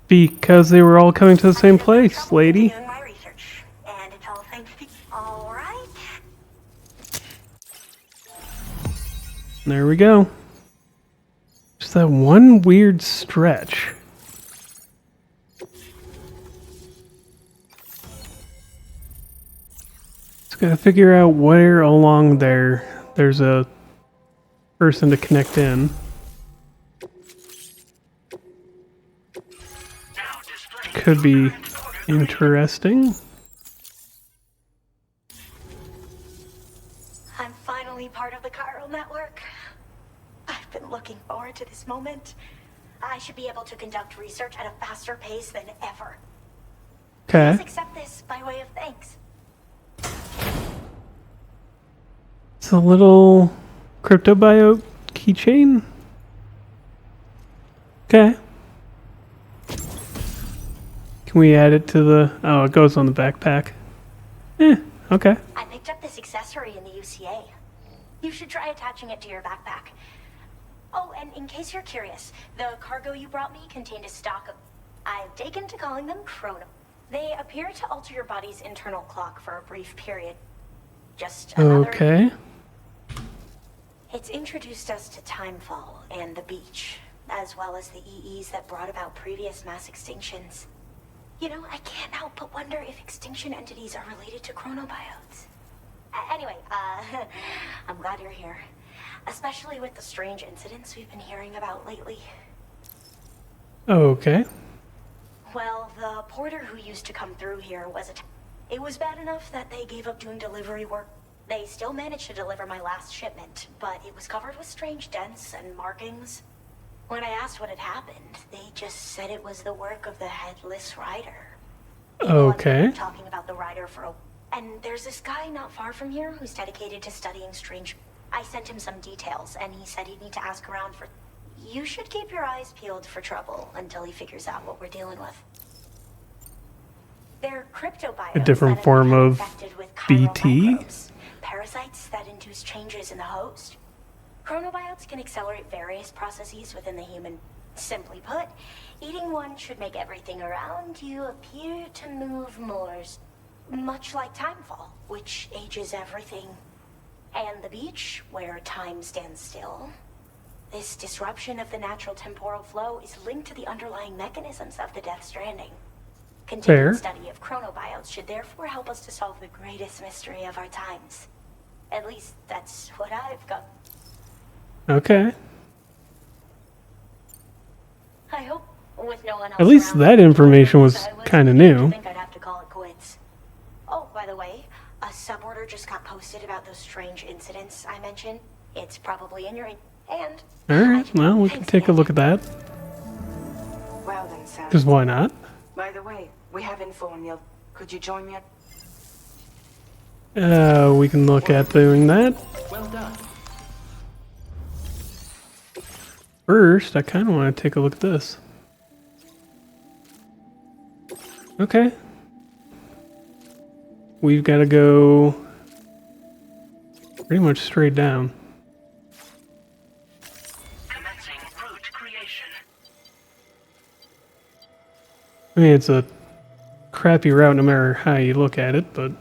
Because they were all coming to the same place, lady. There we go. Just that one weird stretch. Just gotta figure out where along there's a person to connect in. Could be interesting.
I'm finally part of the chiral network. I've been looking forward to this moment. I should be able to conduct research at a faster pace than ever.
Okay.
Please accept this by way of thanks.
It's a little cryptobiote keychain. Okay. Can we add it to the... Oh, it goes on the backpack. Okay.
I picked up this accessory in the UCA. You should try attaching it to your backpack. Oh, and in case you're curious, the cargo you brought me contained a stock of... I've taken to calling them chrono. They appear to alter your body's internal clock for a brief period. Just another...
Okay.
It's introduced us to Timefall and the beach, as well as the EEs that brought about previous mass extinctions. You know, I can't help but wonder if extinction entities are related to chronobiotes. Anyway, I'm glad you're here. Especially with the strange incidents we've been hearing about lately.
Okay.
Well, the porter who used to come through here was it was bad enough that they gave up doing delivery work. They still managed to deliver my last shipment, but it was covered with strange dents and markings. When I asked what had happened, they just said it was the work of the headless rider.
Okay.
Talking about the rider for a... And there's this guy not far from here who's dedicated to studying strange... I sent him some details, and he said he'd need to ask around for... You should keep your eyes peeled for trouble until he figures out what we're dealing with. They're cryptobiotes,
A different form of BT?
parasites that induce induce changes in the host. Chronobiotes can accelerate various processes within the human. Simply put, eating one should make everything around you appear to move more, much like timefall, which ages everything. And the beach, where time stands still. This disruption of the natural temporal flow is linked to the underlying mechanisms of the Death Stranding. Continued study of chronobiotes should therefore help us to solve the greatest mystery of our times. At least, that's what I've got.
Okay.
I hope, with no one else
At least
around,
that information was kind of new.
I think I'd have to call it quits. Oh, by the way, a suborder just got posted about those strange incidents I mentioned. It's probably in your and.
Alright, well, we can take a look at that.
Well then, Sam.
Because why not?
By the way, we have info on Neil. Could you join me at...
We can look at doing that.
Well done.
First, I kind of want to take a look at this. Okay. We've got to go pretty much straight down.
Commencing route creation.
I mean, it's a crappy route no matter how you look at it, but...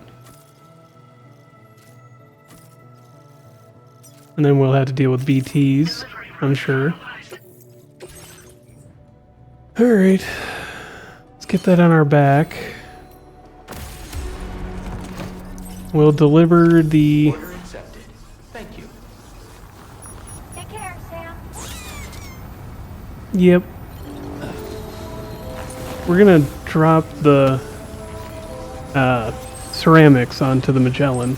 And then we'll have to deal with BTs, I'm sure. Alright. Let's get that on our back. We'll deliver the...
Order accepted. Thank you.
Take care, Sam.
Yep. We're gonna drop the ceramics onto the Magellan.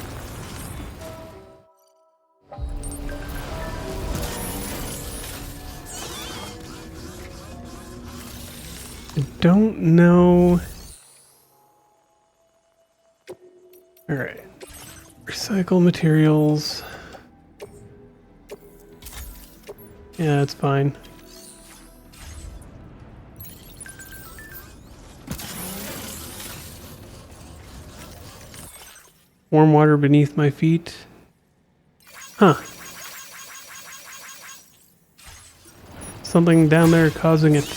I don't know. Alright. Recycle materials. Yeah, that's fine. Warm water beneath my feet. Huh. Something down there causing it.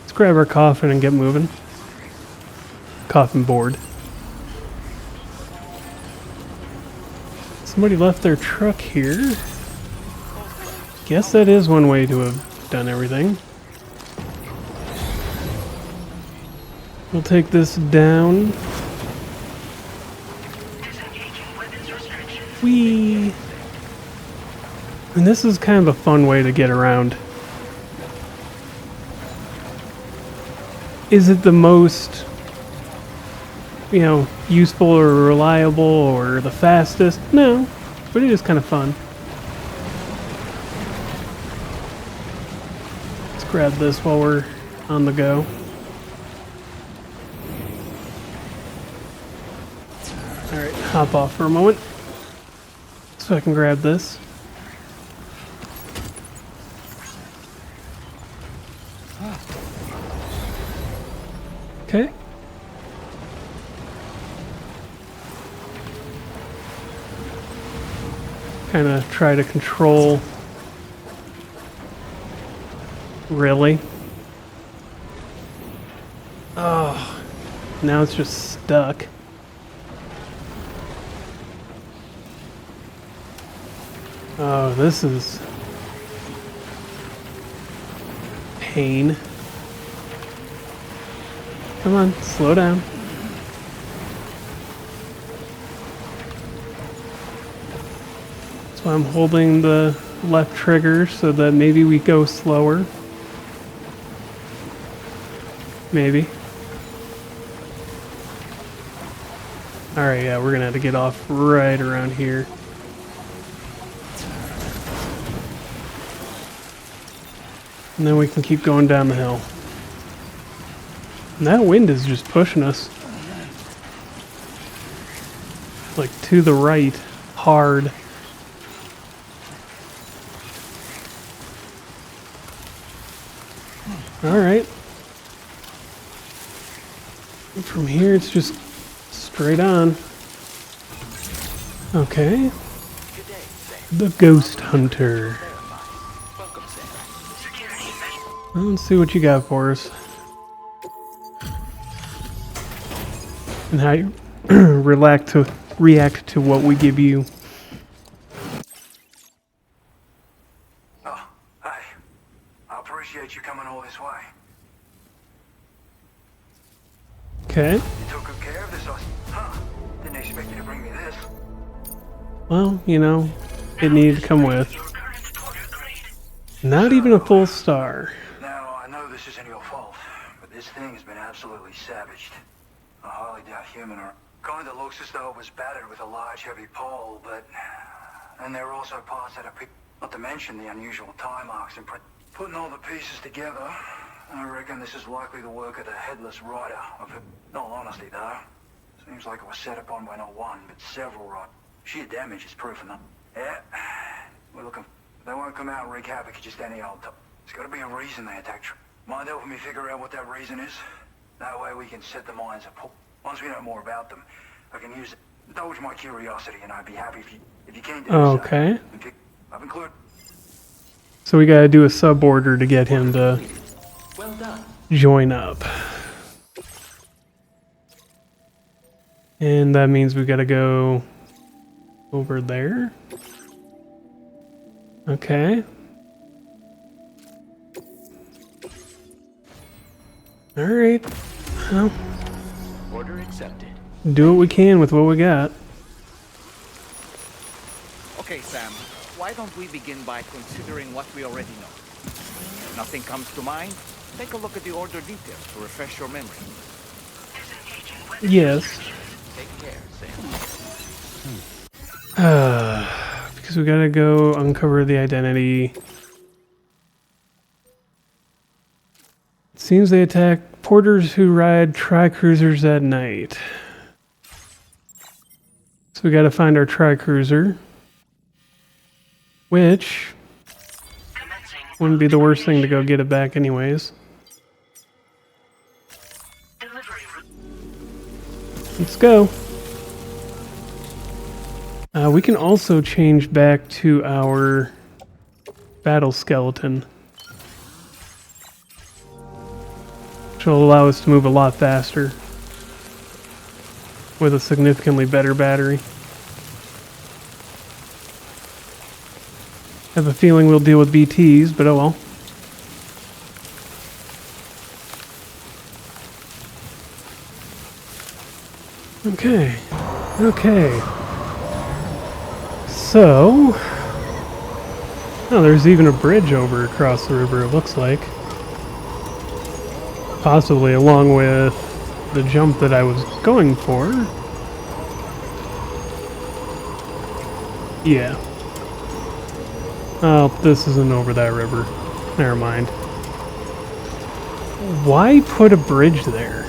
Let's grab our coffin and get moving. Coffin board. Somebody left their truck here. Guess that is one way to have done everything. We'll take this down. Whee! And this is kind of a fun way to get around. Is it the most, you know, useful or reliable or the fastest? No, but it is kind of fun. Let's grab this while we're on the go. Alright, hop off for a moment so I can grab this. Okay. Kind of try to control. Really? Oh, now it's just stuck. Oh, this is pain. Come on, slow down. That's why I'm holding the left trigger so that maybe we go slower. Maybe. Alright, yeah, we're gonna have to get off right around here. And then we can keep going down the hill. And that wind is just pushing us. Like to the right, hard. Alright. From here it's just straight on. Okay. The Ghost Hunter. Well, let's see what you got for us. And how you react to what we give you.
Oh, hey. I appreciate you coming all this way.
Okay.
You took good care of this, huh? Didn't expect you to bring me this.
Well, you know, it needed to come with. Not even a full star.
Now, I know this isn't your fault, but this thing has been absolutely savaged. I highly doubt human or kind of looks as though it was battered with a large heavy pole, but... And there are also parts that are not to mention the unusual tie marks and putting all the pieces together. I reckon this is likely the work of the headless rider. In all honesty, though, seems like it was set upon by not one, but several right. Sheer damage is proof enough. Yeah, we're looking. They won't come out and wreak havoc at just any old time. There's got to be a reason they attacked. Mind helping me figure out what that reason is? That way we can set the minds up. Once we know more about them, I can use it. Indulge my curiosity, and I'd be happy if you can't do
okay.
So. I've included.
So we gotta do a sub order to get him to join up. And that means we gotta go over there. Okay. Alright. Well,
Order accepted.
do what we can with what we got.
Okay, Sam. Why don't we begin by considering what we already know? If nothing comes to mind, take a look at the order details to refresh your memory.
Yes.
Take care, Sam.
Because we gotta go uncover the identity. It seems they attack porters who ride tri-cruisers at night. So we gotta find our tri-cruiser. Which wouldn't be the worst thing to go get it back anyways. Let's go. We can also change back to our battle skeleton, which will allow us to move a lot faster with a significantly better battery. I have a feeling we'll deal with BTs, but oh well. Okay. So, oh, there's even a bridge over across the river, it looks like. Possibly along with the jump that I was going for. Yeah. Oh, this isn't over that river. Never mind. Why put a bridge there?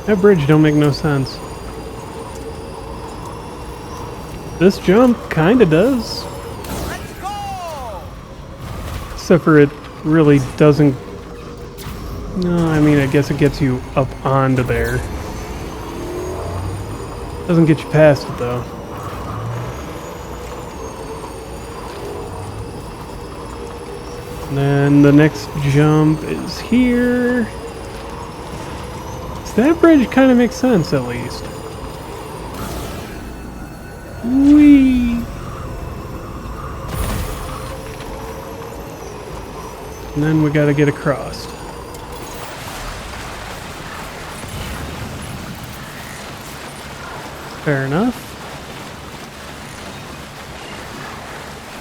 That bridge don't make no sense. This jump kinda does.
Let's go!
Except for it really doesn't... No, I mean, I guess it gets you up onto there. Doesn't get you past it, though. And then the next jump is here. So that bridge kind of makes sense, at least. Whee! And then we gotta get across. Fair enough.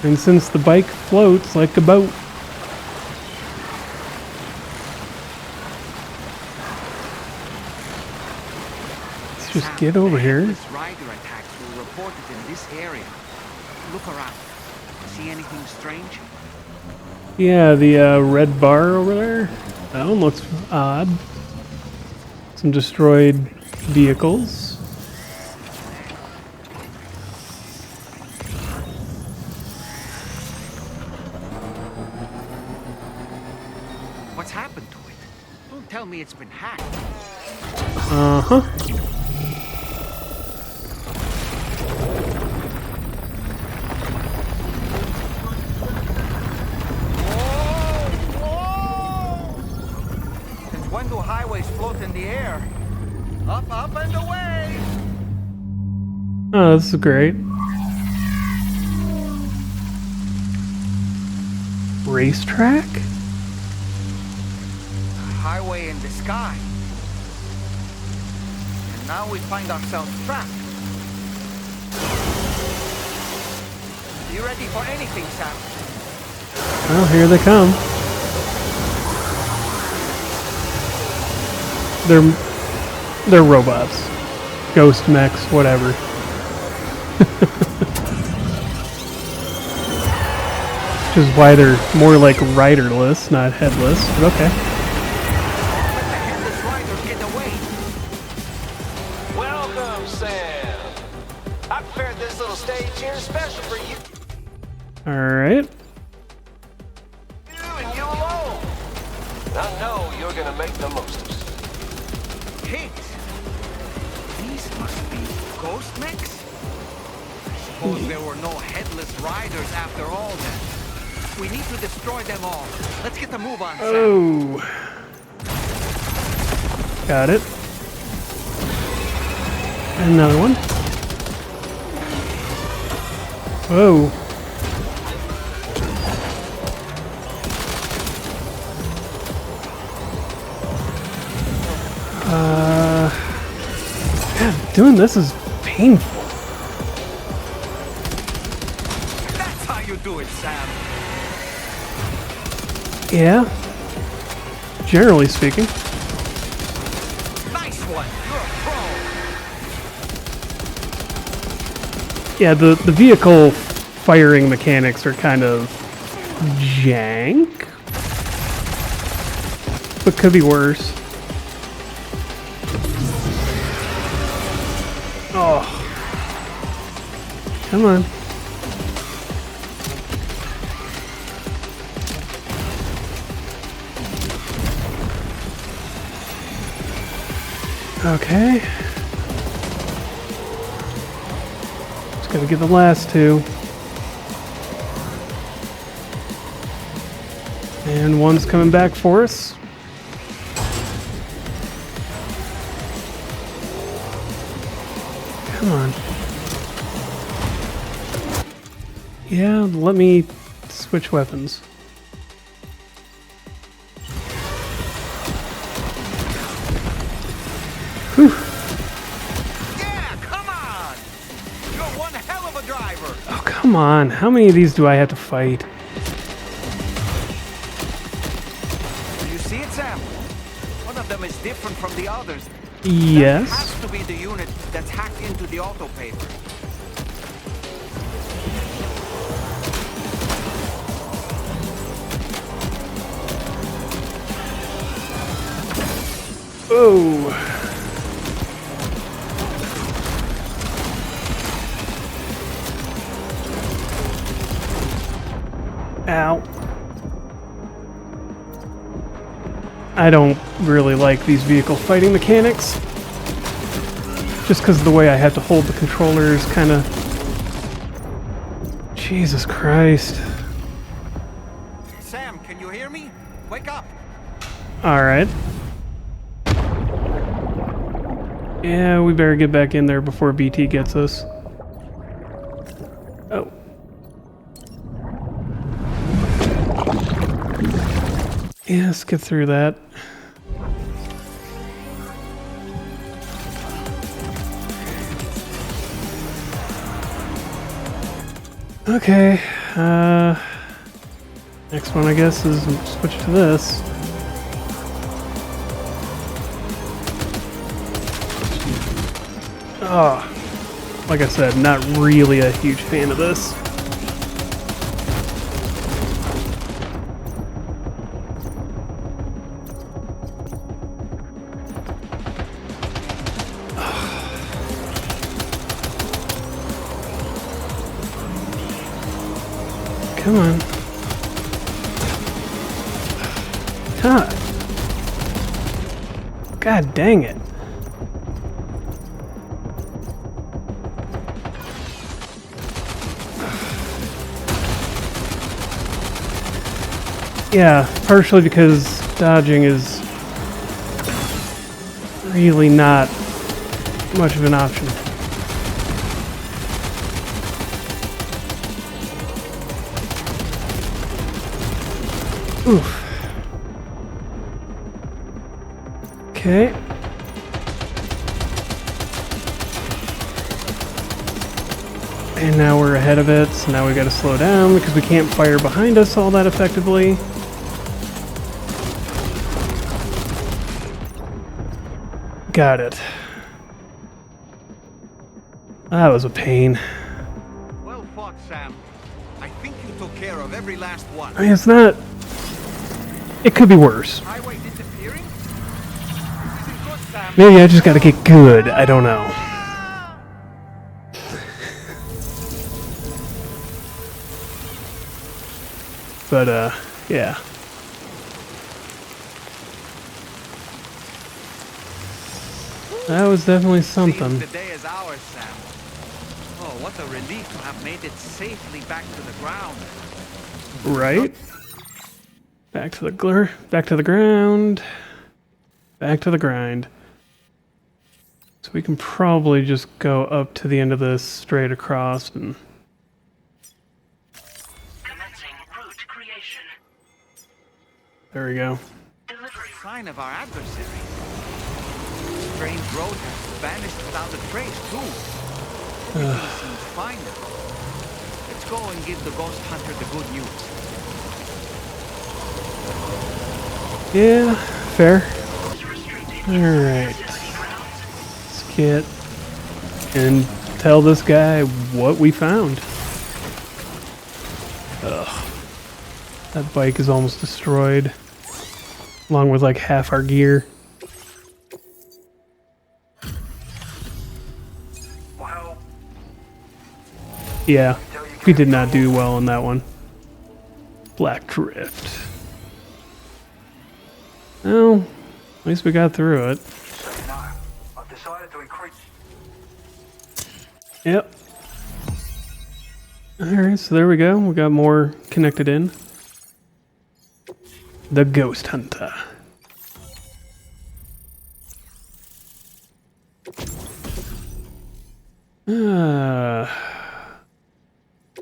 And since the bike floats like a boat, let's just get over here.
Rider attacks were reported in this area. Look around. See anything strange?
Yeah, the red bar over there. That one looks odd. Some destroyed vehicles.
What's happened to it? Don't tell me it's been hacked.
Oh, this is great. Racetrack?
Highway in the sky. And now we find ourselves trapped. You ready for anything, Sam?
Well, here they come. They're robots. Ghost mechs, whatever. Which is why they're more like riderless, not headless, but okay.
Welcome, Sam. I prepared this little stage here special for you.
Alright.
You and you alone. I know you're gonna make the most of it.
Hey, these must be ghost mechs? I suppose there were no headless riders after all then. We need to destroy them all. Let's get the move on, Sam.
Oh. Got it. Another one. Whoa. God, doing this is painful.
That's how you do it, Sam.
Yeah. Generally speaking.
Nice one. You're a pro.
Yeah, the vehicle firing mechanics are kind of jank. But could be worse. Oh. Come on. Okay. Just gotta get the last two. And one's coming back for us. Come on. Yeah, let me switch weapons. Whew.
Yeah, come on! You're one hell of a driver!
Oh, come on. How many of these do I have to fight?
Do you see it, Sam? One of them is different from the others.
Yes.
That has to be the unit that's hacked into the auto paper.
Oh. Ow. I don't really like these vehicle fighting mechanics. Just because of the way I have to hold the controllers, kind of... Jesus Christ.
Sam, can you hear me? Wake up!
Alright. Yeah, we better get back in there before BT gets us. Oh. Yeah, let's get through that. Okay, next one I guess is switch to this. Oh, like I said, not really a huge fan of this. Come on. God dang it. Yeah, partially because dodging is really not much of an option. Oof. Okay. And now we're ahead of it, so now we gotta slow down because we can't fire behind us all that effectively. Got it. That was a pain.
Well fought, Sam. I think you took care of every last one.
I mean, it's not... It could be worse.
Highway disappearing? This isn't good, Sam.
Maybe I just gotta get good. I don't know. But, yeah. That was definitely something.
The day is ours, Sam. Oh, what a relief to have made it safely back to the ground.
Right? Back to the ground. Back to the grind. So we can probably just go up to the end of this straight across and... There we go.
Sign of our adversary. Strange road has vanished without a trace, too. Everything seems fine now. Let's go and give the ghost hunter the good news.
Yeah, fair. Alright. Let's get and tell this guy what we found. Ugh. That bike is almost destroyed. Along with like half our gear. Yeah, we did not do well on that one. Black Drift. Well, at least we got through it.
So you know, I've decided to increase.
Yep. Alright, so there we go. We got more connected in. The Ghost Hunter.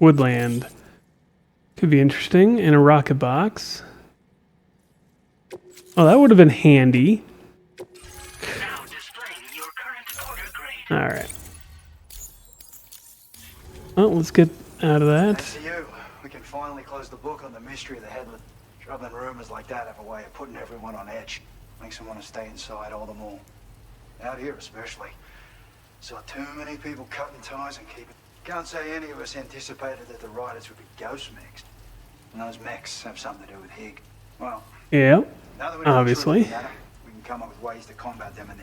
Woodland. Could be interesting. And a rocket box. Oh, that would have been handy. Alright. Well, let's get out of that.
Thanks to you, we can finally close the book on the mystery of the headless. Troubling rumors like that have a way of putting everyone on edge. Makes them want to stay inside all the more. Out here especially. Saw too many people cutting ties and keeping... Can't say any of us anticipated that the riders would be ghost mechs. And those mechs have something to do with Higg. Well,
Yeah,
now that we know the
obviously.
truth about 'em, we can come up with ways to combat them, and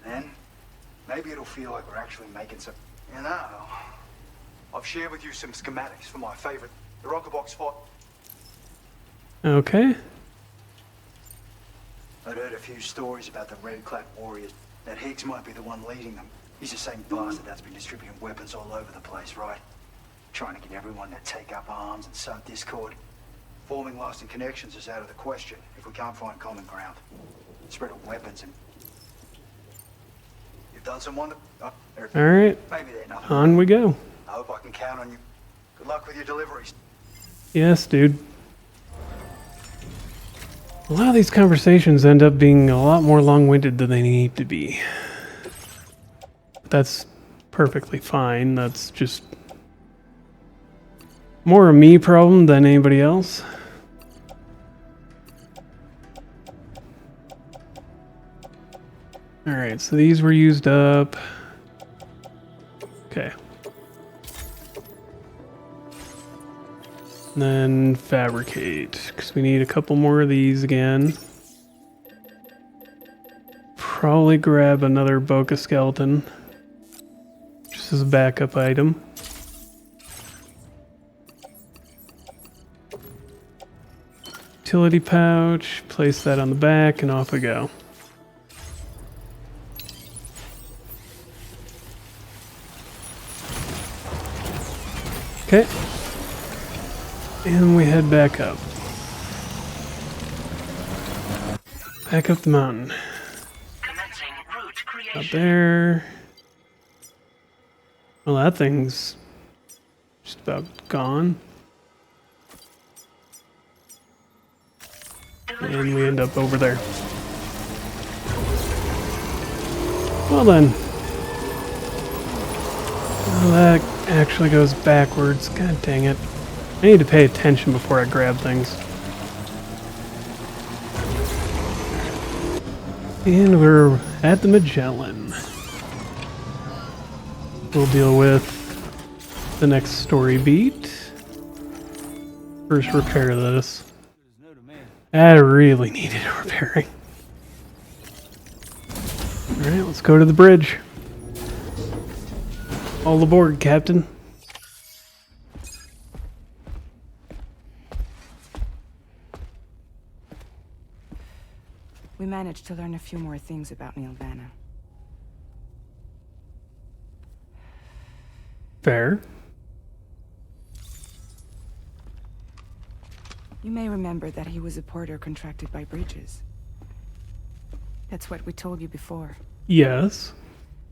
then maybe it'll feel like we're actually making some... You know, I've shared with you some schematics for my favorite, the rocket box fort.
Okay.
I'd heard a few stories about the red-clad warriors, that Higgs might be the one leading them. He's the same bastard that's been distributing weapons all over the place, right? Trying to get everyone to take up arms and sow discord. Forming lasting connections is out of the question if we can't find common ground. Spread of weapons and... You've done some wonder...
Alright.
Maybe they're nothing.
On we go.
I hope I can count on you. Good luck with your deliveries.
Yes, dude. A lot of these conversations end up being a lot more long-winded than they need to be. That's perfectly fine. That's just more a me problem than anybody else. Alright, so these were used up. Okay. And then fabricate, because we need a couple more of these again. Probably grab another Boca skeleton, just as a backup item. Utility pouch, place that on the back, and off we go. Okay. And we head back up. Back up the mountain. Up there. Well, that thing's just about gone. And we end up over there. Well then. Well, that actually goes backwards. God dang it. I need to pay attention before I grab things. And we're at the Magellan. We'll deal with the next story beat. First, repair this. I really needed repairing. Alright, let's go to the bridge. All aboard, Captain.
We managed to learn a few more things about Neil Vanna.
Fair.
You may remember that he was a porter contracted by Bridges. That's what we told you before.
Yes.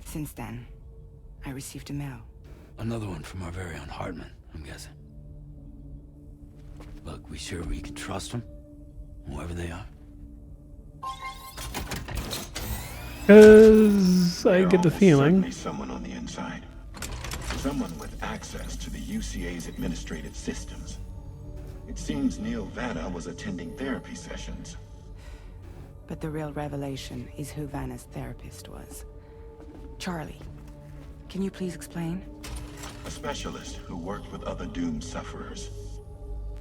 Since then, I received a mail.
Another one from our very own Hartman, I'm guessing. Look, we sure we can trust them? Whoever they are?
Because I get the feeling.
Certainly someone on the inside. Someone with access to the UCA's administrative systems. It seems Neil Vanna was attending therapy sessions.
But the real revelation is who Vanna's therapist was. Charlie, can you please explain?
A specialist who worked with other doomed sufferers,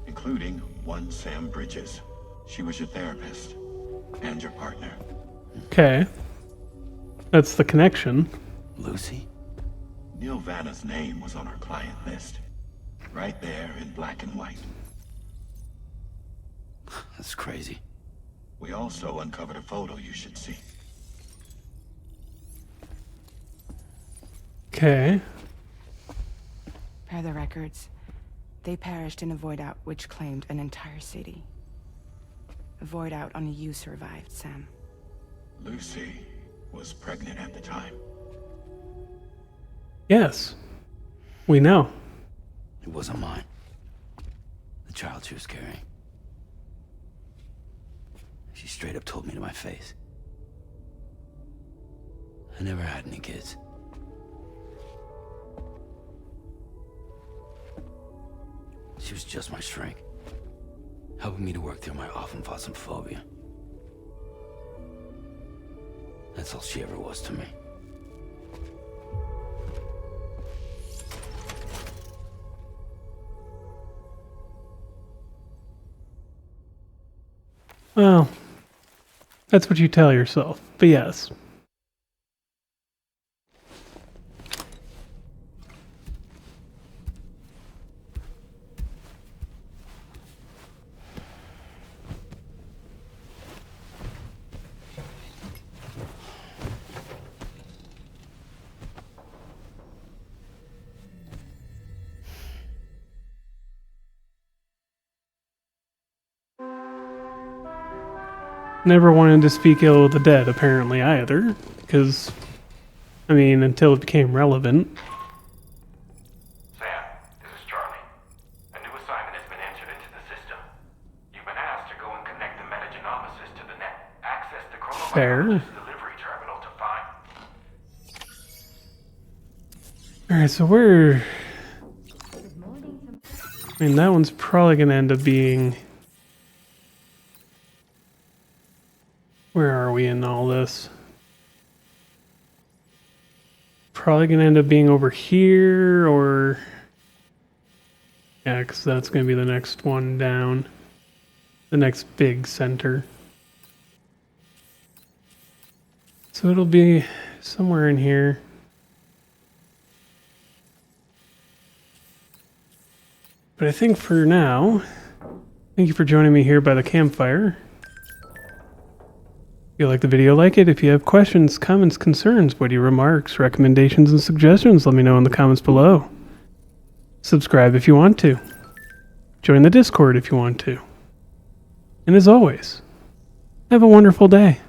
including one Sam Bridges. She was your therapist and your partner.
Okay. That's the connection.
Lucy?
Neil Vanna's name was on our client list. Right there in black and white.
That's crazy.
We also uncovered a photo you should see.
Okay.
Per the records, they perished in a void out which claimed an entire city. A void out only you survived, Sam.
Lucy was pregnant at the time.
Yes. We know.
It wasn't mine. The child she was carrying. She straight up told me to my face. I never had any kids. She was just my shrink, helping me to work through my often phobia. That's all she ever was to me.
Well, that's what you tell yourself, but yes. Never wanted to speak ill of the dead, apparently, either. Because, I mean, until it became relevant.
Sam, this is Charlie. A new assignment has been entered into the system. You've been asked to go and connect the metagenomesis to the net. Access the
Fair.
chronobiologist's delivery terminal to find...
Alright, so we're... I mean, that one's probably going to end up being... Where are we in all this? Probably going to end up being over here, or... Yeah, because that's going to be the next one down. The next big center. So it'll be somewhere in here. But I think for now, thank you for joining me here by the campfire. If you like the video, like it. If you have questions, comments, concerns, witty remarks, recommendations, and suggestions, let me know in the comments below. Subscribe if you want to. Join the Discord if you want to. And as always, have a wonderful day.